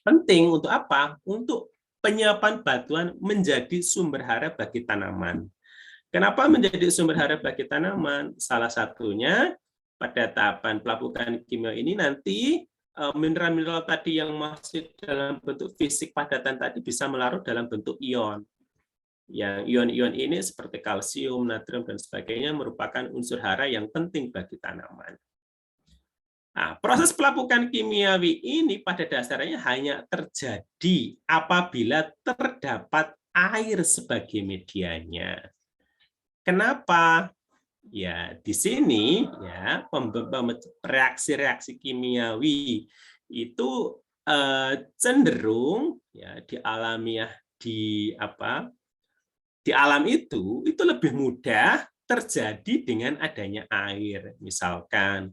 penting untuk apa? Untuk penyiapan batuan menjadi sumber hara bagi tanaman. Kenapa menjadi sumber hara bagi tanaman? Salah satunya pada tahapan pelapukan kimia ini nanti mineral-mineral tadi yang masih dalam bentuk fisik padatan tadi bisa melarut dalam bentuk ion. Yang ion-ion ini seperti kalsium, natrium, dan sebagainya merupakan unsur hara yang penting bagi tanaman. Nah, proses pelapukan kimiawi ini pada dasarnya hanya terjadi apabila terdapat air sebagai medianya. Kenapa? Ya, di sini ya reaksi-reaksi kimiawi itu cenderung ya di alamiah di alam itu lebih mudah terjadi dengan adanya air. Misalkan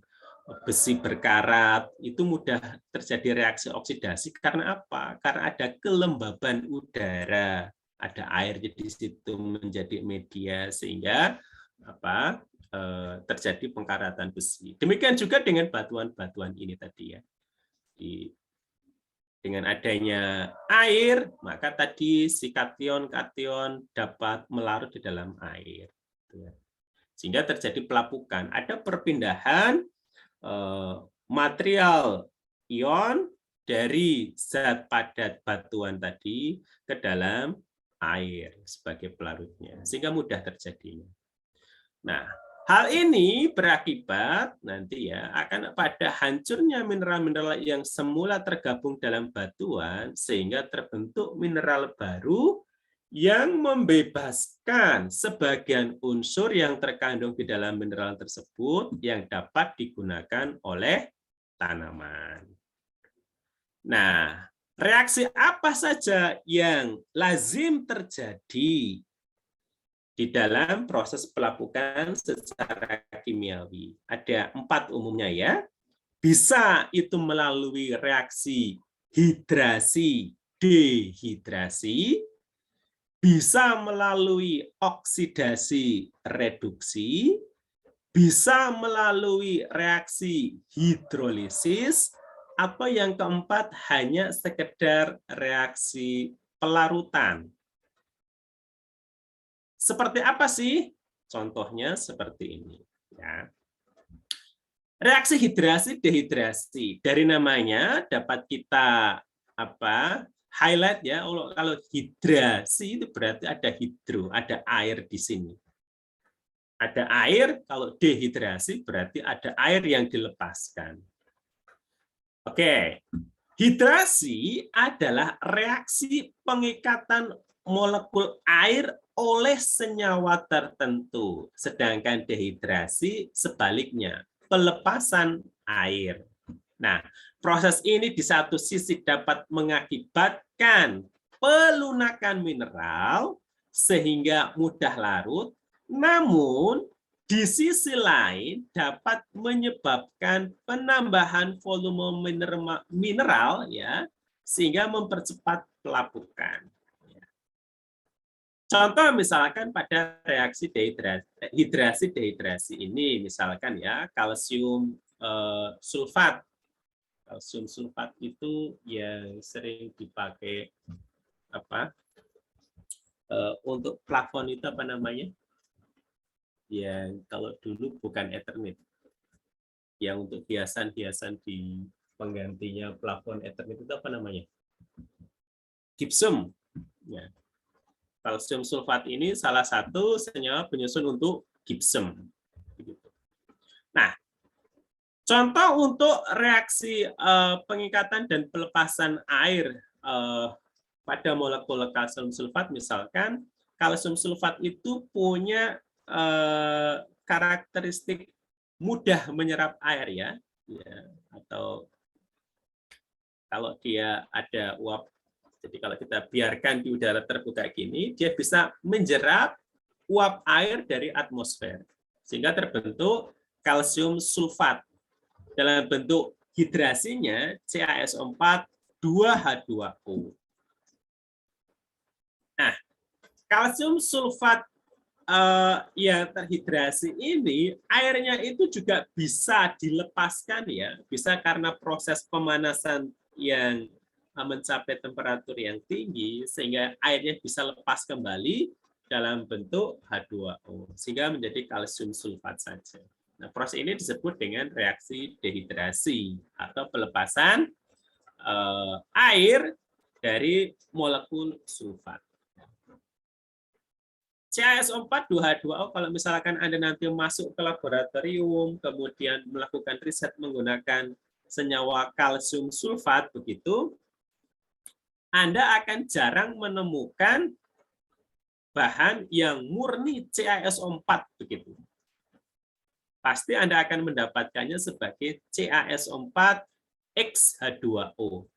besi berkarat itu mudah terjadi reaksi oksidasi karena apa? Karena ada kelembaban udara, ada air di situ menjadi media sehingga terjadi pengkaratan besi. Demikian juga dengan batuan-batuan ini tadi ya. Dengan adanya air, maka tadi si kation dapat melarut di dalam air. Sehingga terjadi pelapukan. Ada perpindahan material ion dari zat padat batuan tadi ke dalam air sebagai pelarutnya, sehingga mudah terjadinya. Nah, hal ini berakibat nanti ya akan pada hancurnya mineral-mineral yang semula tergabung dalam batuan sehingga terbentuk mineral baru yang membebaskan sebagian unsur yang terkandung di dalam mineral tersebut yang dapat digunakan oleh tanaman. Nah, reaksi apa saja yang lazim terjadi di dalam proses pelapukan secara kimiawi? Ada 4 umumnya ya. Bisa itu melalui reaksi hidrasi, dehidrasi, bisa melalui oksidasi reduksi, bisa melalui reaksi hidrolisis, atau yang keempat hanya sekedar reaksi pelarutan. Seperti apa sih? Contohnya seperti ini. Ya. Reaksi hidrasi dehidrasi, dari namanya dapat kita highlight ya. Kalau hidrasi itu berarti ada hidro, ada air di sini. Ada air, kalau dehidrasi berarti ada air yang dilepaskan. Oke, hidrasi adalah reaksi pengikatan molekul air oleh senyawa tertentu, sedangkan dehidrasi sebaliknya, pelepasan air. Nah, proses ini di satu sisi dapat mengakibatkan pelunakan mineral sehingga mudah larut, namun di sisi lain dapat menyebabkan penambahan volume mineral ya, sehingga mempercepat pelapukan. Contoh misalkan pada reaksi hidrasi dehidrasi ini, misalkan ya kalsium sulfat. Kalsium sulfat itu yang sering dipakai untuk plafon itu apa namanya? Yang kalau dulu bukan Ethernet. Yang untuk hiasan-hiasan di penggantinya plafon Ethernet itu apa namanya? Gypsum. Ya. Kalsium sulfat ini salah satu senyawa penyusun untuk gypsum. Nah, contoh untuk reaksi pengikatan dan pelepasan air pada molekul kalsium sulfat, misalkan kalsium sulfat itu punya karakteristik mudah menyerap air ya, atau kalau dia ada uap. Jadi kalau kita biarkan di udara terbuka gini, dia bisa menjerap uap air dari atmosfer. Sehingga terbentuk kalsium sulfat. Dalam bentuk hidrasinya CaSO4 2H2O. Nah, kalsium sulfat yang terhidrasi ini, airnya itu juga bisa dilepaskan ya. Bisa karena proses pemanasan yang mencapai temperatur yang tinggi, sehingga airnya bisa lepas kembali dalam bentuk H2O, sehingga menjadi kalsium sulfat saja. Nah, proses ini disebut dengan reaksi dehidrasi atau pelepasan air dari molekul sulfat. CaSO4 2H2O, kalau misalkan Anda nanti masuk ke laboratorium, kemudian melakukan riset menggunakan senyawa kalsium sulfat, begitu, Anda akan jarang menemukan bahan yang murni CaSO4 begitu. Pasti Anda akan mendapatkannya sebagai CaSO4 XH2O.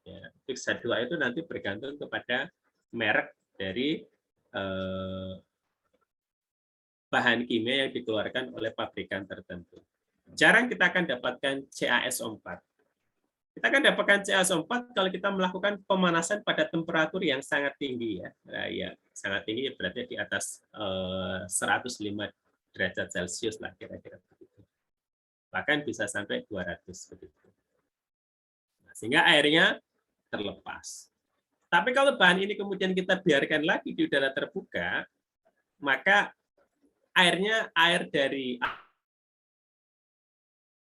Ya, XH2O itu nanti bergantung kepada merek dari bahan kimia yang dikeluarkan oleh pabrikan tertentu. Jarang kita akan dapatkan CaSO4. Kita akan dapatkan CaSO4 kalau kita melakukan pemanasan pada temperatur yang sangat tinggi ya. Nah, ya sangat tinggi berarti di atas 105 derajat Celcius lah kira-kira begitu. Bahkan bisa sampai 200 begitu. Nah, sehingga airnya terlepas. Tapi kalau bahan ini kemudian kita biarkan lagi di udara terbuka, maka air dari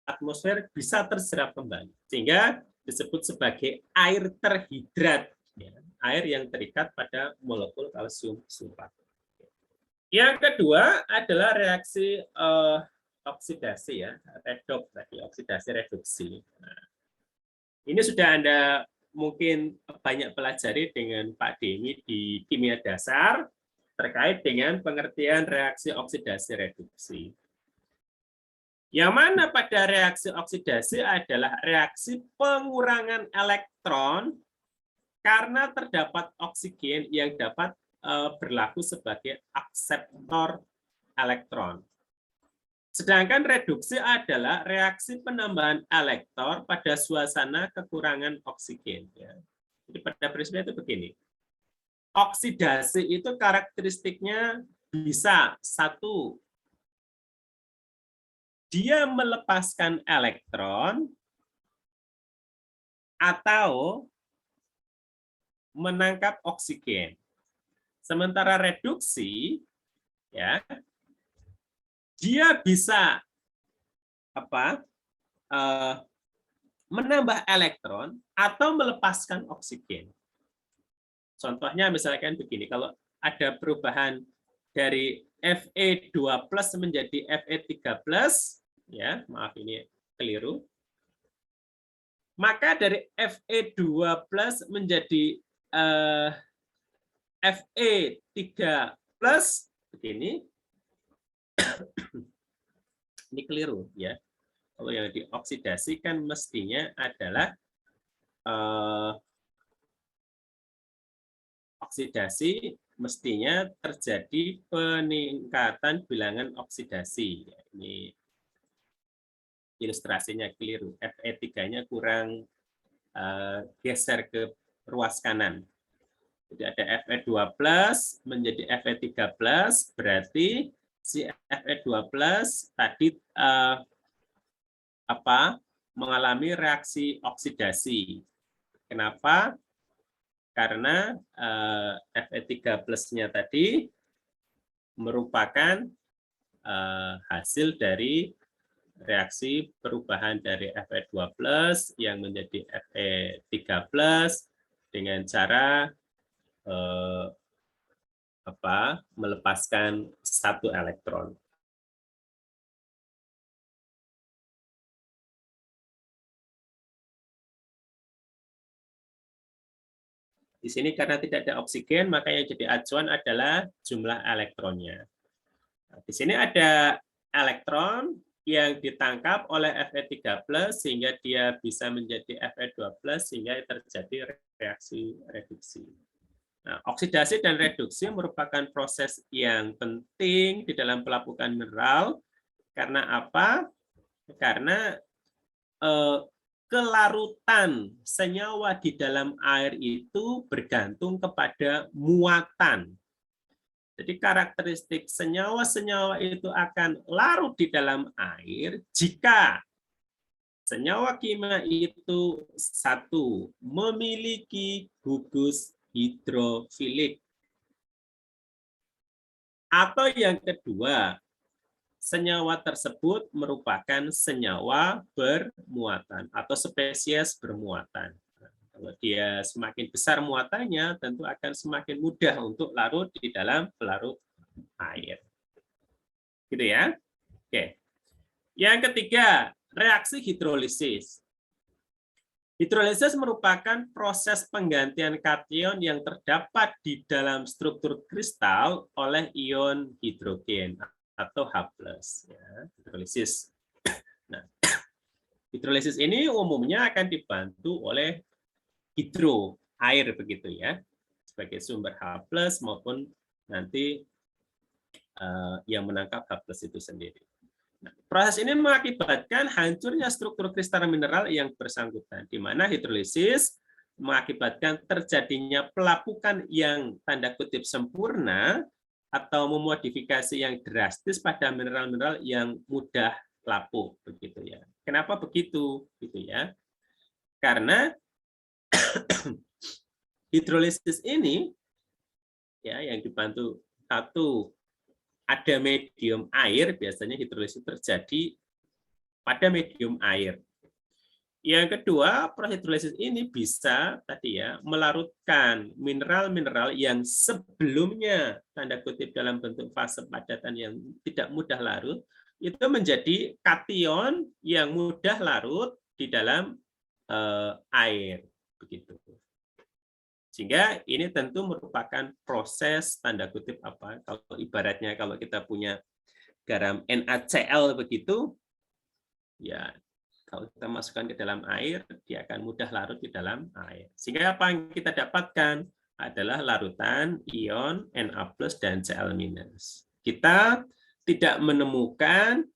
atmosfer bisa terserap kembali, sehingga disebut sebagai air terhidrat, ya, air yang terikat pada molekul kalsium sulfat. Yang kedua adalah reaksi oksidasi ya, redoks tadi, oksidasi reduksi. Nah, ini sudah Anda mungkin banyak pelajari dengan Pak Denny di kimia dasar terkait dengan pengertian reaksi oksidasi reduksi. Yang mana pada reaksi oksidasi adalah reaksi pengurangan elektron karena terdapat oksigen yang dapat berlaku sebagai akseptor elektron. Sedangkan reduksi adalah reaksi penambahan elektor pada suasana kekurangan oksigen. Ya. Jadi pada prinsipnya itu begini. Oksidasi itu karakteristiknya bisa satu, dia melepaskan elektron atau menangkap oksigen. Sementara reduksi, ya, dia bisa menambah elektron atau melepaskan oksigen. Contohnya misalkan begini, kalau ada perubahan dari Fe2+ menjadi Fe3+, ya, maaf ini keliru. Maka dari Fe2+ menjadi Fe3+ begini. Ini keliru ya. Kalau yang dioksidasi kan mestinya adalah oksidasi mestinya terjadi peningkatan bilangan oksidasi. Ini ilustrasinya keliru. Fe3-nya kurang geser ke ruas kanan. Jadi ada Fe2+ menjadi Fe3+, berarti si Fe2+ tadi mengalami reaksi oksidasi. Kenapa? Karena Fe3+-nya tadi merupakan hasil dari reaksi perubahan dari Fe2+ yang menjadi Fe3+ dengan cara melepaskan satu elektron. Di sini karena tidak ada oksigen, maka yang jadi acuan adalah jumlah elektronnya. Nah, di sini ada elektron yang ditangkap oleh Fe3+ sehingga dia bisa menjadi Fe2+ sehingga terjadi reaksi reduksi. Nah, oksidasi dan reduksi merupakan proses yang penting di dalam pelapukan mineral. Karena apa? Karena kelarutan senyawa di dalam air itu bergantung kepada muatan. Jadi karakteristik senyawa-senyawa itu akan larut di dalam air jika senyawa kimia itu satu, memiliki gugus hidrofilik. Atau yang kedua, senyawa tersebut merupakan senyawa bermuatan atau spesies bermuatan. Kalau dia semakin besar muatannya, tentu akan semakin mudah untuk larut di dalam pelarut air. Gitu ya. Oke. Yang ketiga, reaksi hidrolisis. Hidrolisis merupakan proses penggantian kation yang terdapat di dalam struktur kristal oleh ion hidrogen atau H+. Ya, hidrolisis. Nah, hidrolisis ini umumnya akan dibantu oleh hidro, air begitu ya, sebagai sumber H+ maupun nanti yang menangkap H+ itu sendiri. Nah, proses ini mengakibatkan hancurnya struktur kristal mineral yang bersangkutan, di mana hidrolisis mengakibatkan terjadinya pelapukan yang tanda kutip sempurna atau memodifikasi yang drastis pada mineral-mineral yang mudah lapuk begitu ya. Kenapa begitu? Gitu ya. Karena hidrolisis ini ya yang dibantu satu, ada medium air, biasanya hidrolisis terjadi pada medium air. Yang kedua, proses hidrolisis ini bisa tadi ya melarutkan mineral-mineral yang sebelumnya tanda kutip dalam bentuk fase padatan yang tidak mudah larut itu menjadi kation yang mudah larut di dalam air begitu. Sehingga ini tentu merupakan proses tanda kutip kalau ibaratnya kalau kita punya garam NaCl begitu ya kalau kita masukkan ke dalam air dia akan mudah larut di dalam air. Sehingga apa yang kita dapatkan adalah larutan ion Na+ dan Cl-. Kita tidak menemukan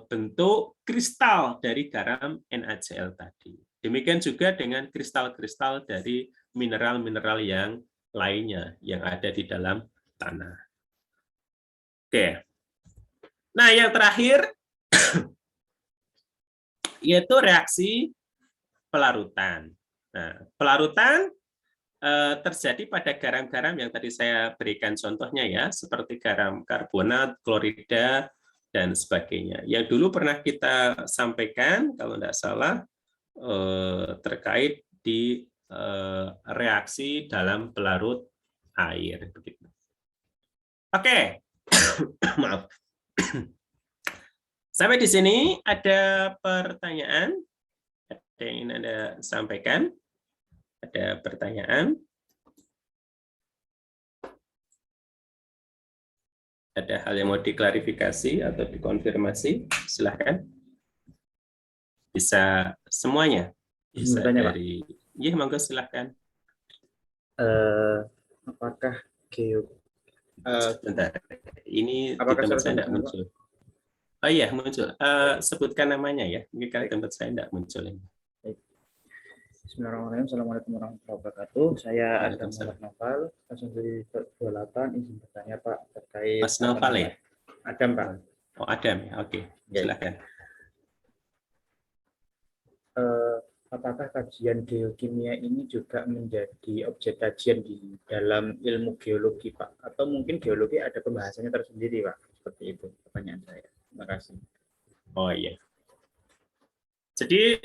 bentuk kristal dari garam NaCl tadi. Demikian juga dengan kristal-kristal dari mineral-mineral yang lainnya yang ada di dalam tanah. Oke. Nah, yang terakhir yaitu reaksi pelarutan. Nah, pelarutan terjadi pada garam-garam yang tadi saya berikan contohnya ya, seperti garam karbonat, klorida, dan sebagainya. Yang dulu pernah kita sampaikan, kalau tidak salah, terkait di reaksi dalam pelarut air. Begitu. Oke, maaf. Sampai di sini ada pertanyaan? Ada yang ingin Anda sampaikan? Ada pertanyaan? Ada hal yang mau diklarifikasi atau dikonfirmasi? Silahkan. Bisa semuanya. Bisa
Bertanya,
dari... Iya, monggo silahkan.
Apakah
Bentar. Ini di
apakah
tempat
suara
saya tidak
sama-sama, Pak?
muncul. Oh iya, muncul. Sebutkan namanya ya. Mungkin kali tempat saya tidak muncul.
Bismillahirrahmanirrahim. Assalamualaikum warahmatullahi wabarakatuh. Saya Adam
Waalaikumsalam.
Muhammad Noval, langsung dari 28. Izin bertanya Pak terkait
Mas Noval ya?
Adam Pak.
Oh, Adam ya. Oke, silakan.
Apakah kajian geokimia ini juga menjadi objek kajian di dalam ilmu geologi Pak? Atau mungkin geologi ada pembahasannya tersendiri Pak? Seperti itu pertanyaan saya. Terima kasih.
Oh iya. Jadi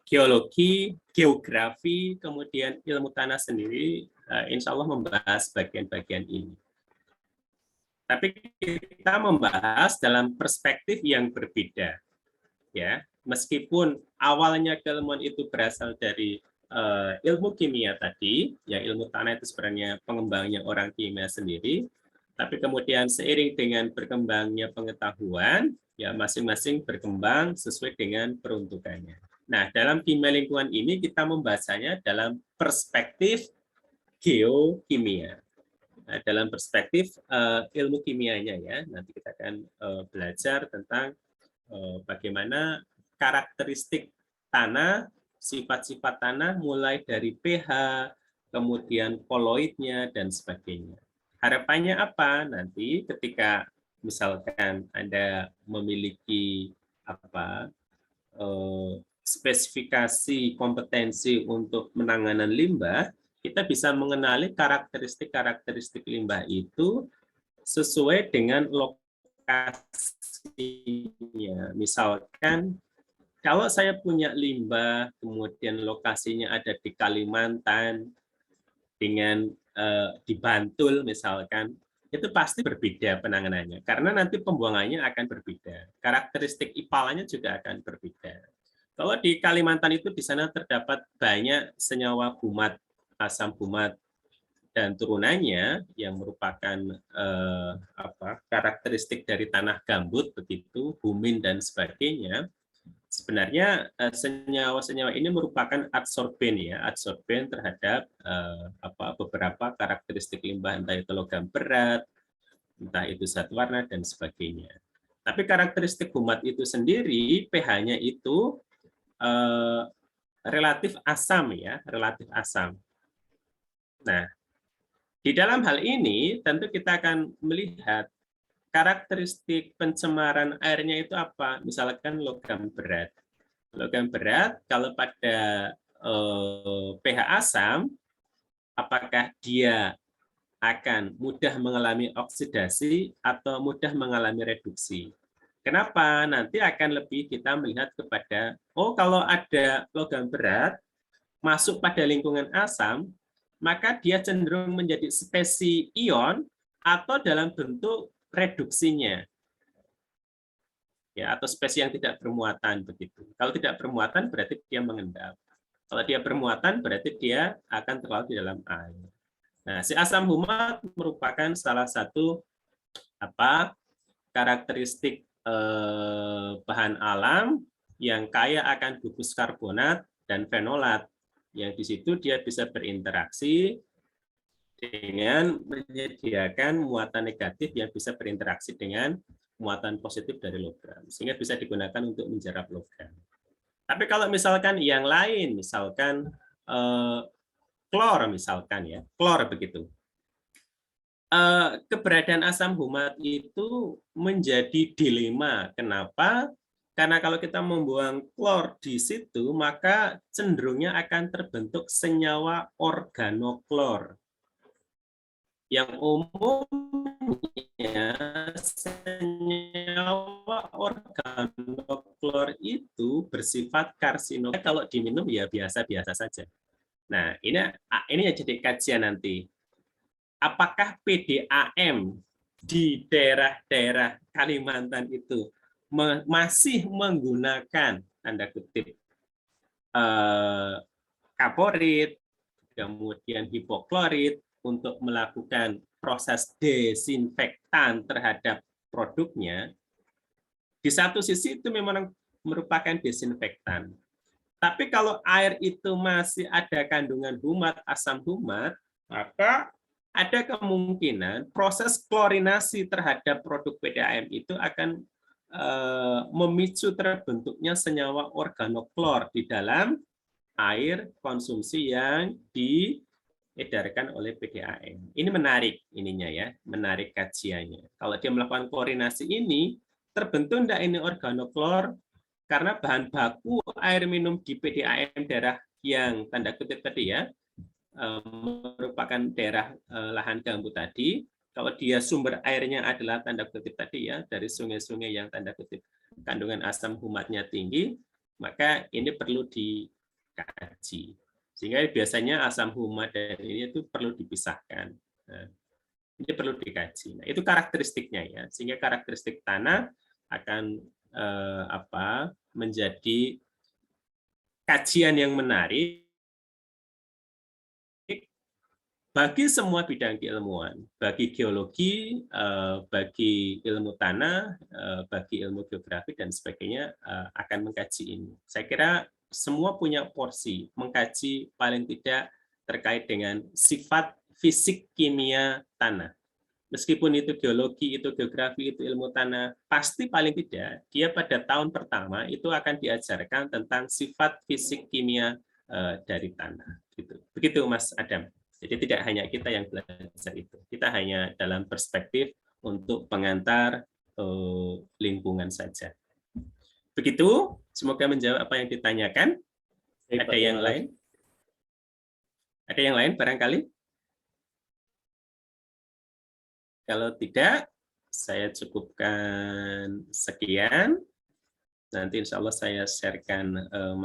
geologi, geografi, kemudian ilmu tanah sendiri, insya Allah membahas bagian-bagian ini. Tapi kita membahas dalam perspektif yang berbeda, ya. Meskipun awalnya keilmuan itu berasal dari ilmu kimia tadi, ya ilmu tanah itu sebenarnya pengembangnya orang kimia sendiri, tapi kemudian seiring dengan berkembangnya pengetahuan, ya masing-masing berkembang sesuai dengan peruntukannya. Nah, dalam kimia lingkungan ini kita membahasanya dalam perspektif geokimia. Nah, dalam perspektif ilmu kimianya ya, nanti kita akan belajar tentang bagaimana karakteristik tanah, sifat-sifat tanah mulai dari pH, kemudian koloidnya dan sebagainya. Harapannya apa? Nanti ketika misalkan Anda memiliki spesifikasi kompetensi untuk penanganan limbah, kita bisa mengenali karakteristik-karakteristik limbah itu sesuai dengan lokasinya. Misalkan kalau saya punya limbah, kemudian lokasinya ada di Kalimantan, dengan di Bantul misalkan, itu pasti berbeda penanganannya. Karena nanti pembuangannya akan berbeda. Karakteristik IPAL-nya juga akan berbeda. Kalau di Kalimantan itu di sana terdapat banyak senyawa humat, asam humat, dan turunannya yang merupakan karakteristik dari tanah gambut, begitu, humin dan sebagainya. Sebenarnya senyawa-senyawa ini merupakan adsorben ya, adsorben terhadap beberapa karakteristik limbah, entah itu logam berat, entah itu zat warna dan sebagainya. Tapi karakteristik humat itu sendiri pH-nya itu relatif asam ya, relatif asam. Nah, di dalam hal ini tentu kita akan melihat karakteristik pencemaran airnya itu apa? Misalkan logam berat. Logam berat kalau pada pH asam, apakah dia akan mudah mengalami oksidasi atau mudah mengalami reduksi? Kenapa? Nanti akan lebih kita melihat kepada, kalau ada logam berat masuk pada lingkungan asam, maka dia cenderung menjadi spesies ion atau dalam bentuk reduksinya, ya, atau spesies yang tidak bermuatan begitu. Kalau tidak bermuatan berarti dia mengendap. Kalau dia bermuatan berarti dia akan terlalu di dalam air. Nah, si asam humat merupakan salah satu karakteristik bahan alam yang kaya akan gugus karbonat dan fenolat. Yang di situ dia bisa berinteraksi dengan menyediakan muatan negatif yang bisa berinteraksi dengan muatan positif dari logam, sehingga bisa digunakan untuk menjerap logam. Tapi kalau misalkan yang lain, misalkan klor, misalkan ya, klor begitu. Keberadaan asam humat itu menjadi dilema. Kenapa? Karena kalau kita membuang klor di situ, maka cenderungnya akan terbentuk senyawa organoklor. Yang umumnya senyawa organoklor itu bersifat karsinogen. Kalau diminum ya biasa-biasa saja. Nah, ini yang jadi kajian nanti. Apakah PDAM di daerah-daerah Kalimantan itu masih menggunakan tanda kutip kaporit, kemudian hipoklorit untuk melakukan proses desinfektan terhadap produknya. Di satu sisi itu memang merupakan desinfektan. Tapi kalau air itu masih ada kandungan humat, asam humat, maka ada kemungkinan proses klorinasi terhadap produk PDAM itu akan memicu terbentuknya senyawa organoklor di dalam air konsumsi yang diedarkan oleh PDAM. Ini menarik ininya ya, menarik kajiannya. Kalau dia melakukan klorinasi ini, terbentuk enggak ini organoklor karena bahan baku air minum di PDAM daerah yang tanda kutip tadi ya, merupakan daerah lahan gambut tadi, kalau dia sumber airnya adalah tanda kutip tadi ya, dari sungai-sungai yang tanda kutip kandungan asam humatnya tinggi, maka ini perlu dikaji. Sehingga biasanya asam humat dan ini itu perlu dipisahkan. Nah, ini perlu dikaji. Nah, itu karakteristiknya ya, sehingga karakteristik tanah akan menjadi kajian yang menarik bagi semua bidang keilmuan, bagi geologi, bagi ilmu tanah, bagi ilmu geografi, dan sebagainya akan mengkaji ini. Saya kira semua punya porsi mengkaji paling tidak terkait dengan sifat fisik kimia tanah. Meskipun itu geologi, itu geografi, itu ilmu tanah, pasti paling tidak dia pada tahun pertama itu akan diajarkan tentang sifat fisik kimia dari tanah. Begitu Mas Adam. Jadi tidak hanya kita yang belajar itu, kita hanya dalam perspektif untuk pengantar lingkungan saja. Begitu, semoga menjawab apa yang ditanyakan. Ada yang lain? Ada yang lain barangkali? Kalau tidak, saya cukupkan sekian. Nanti insya Allah saya sharekan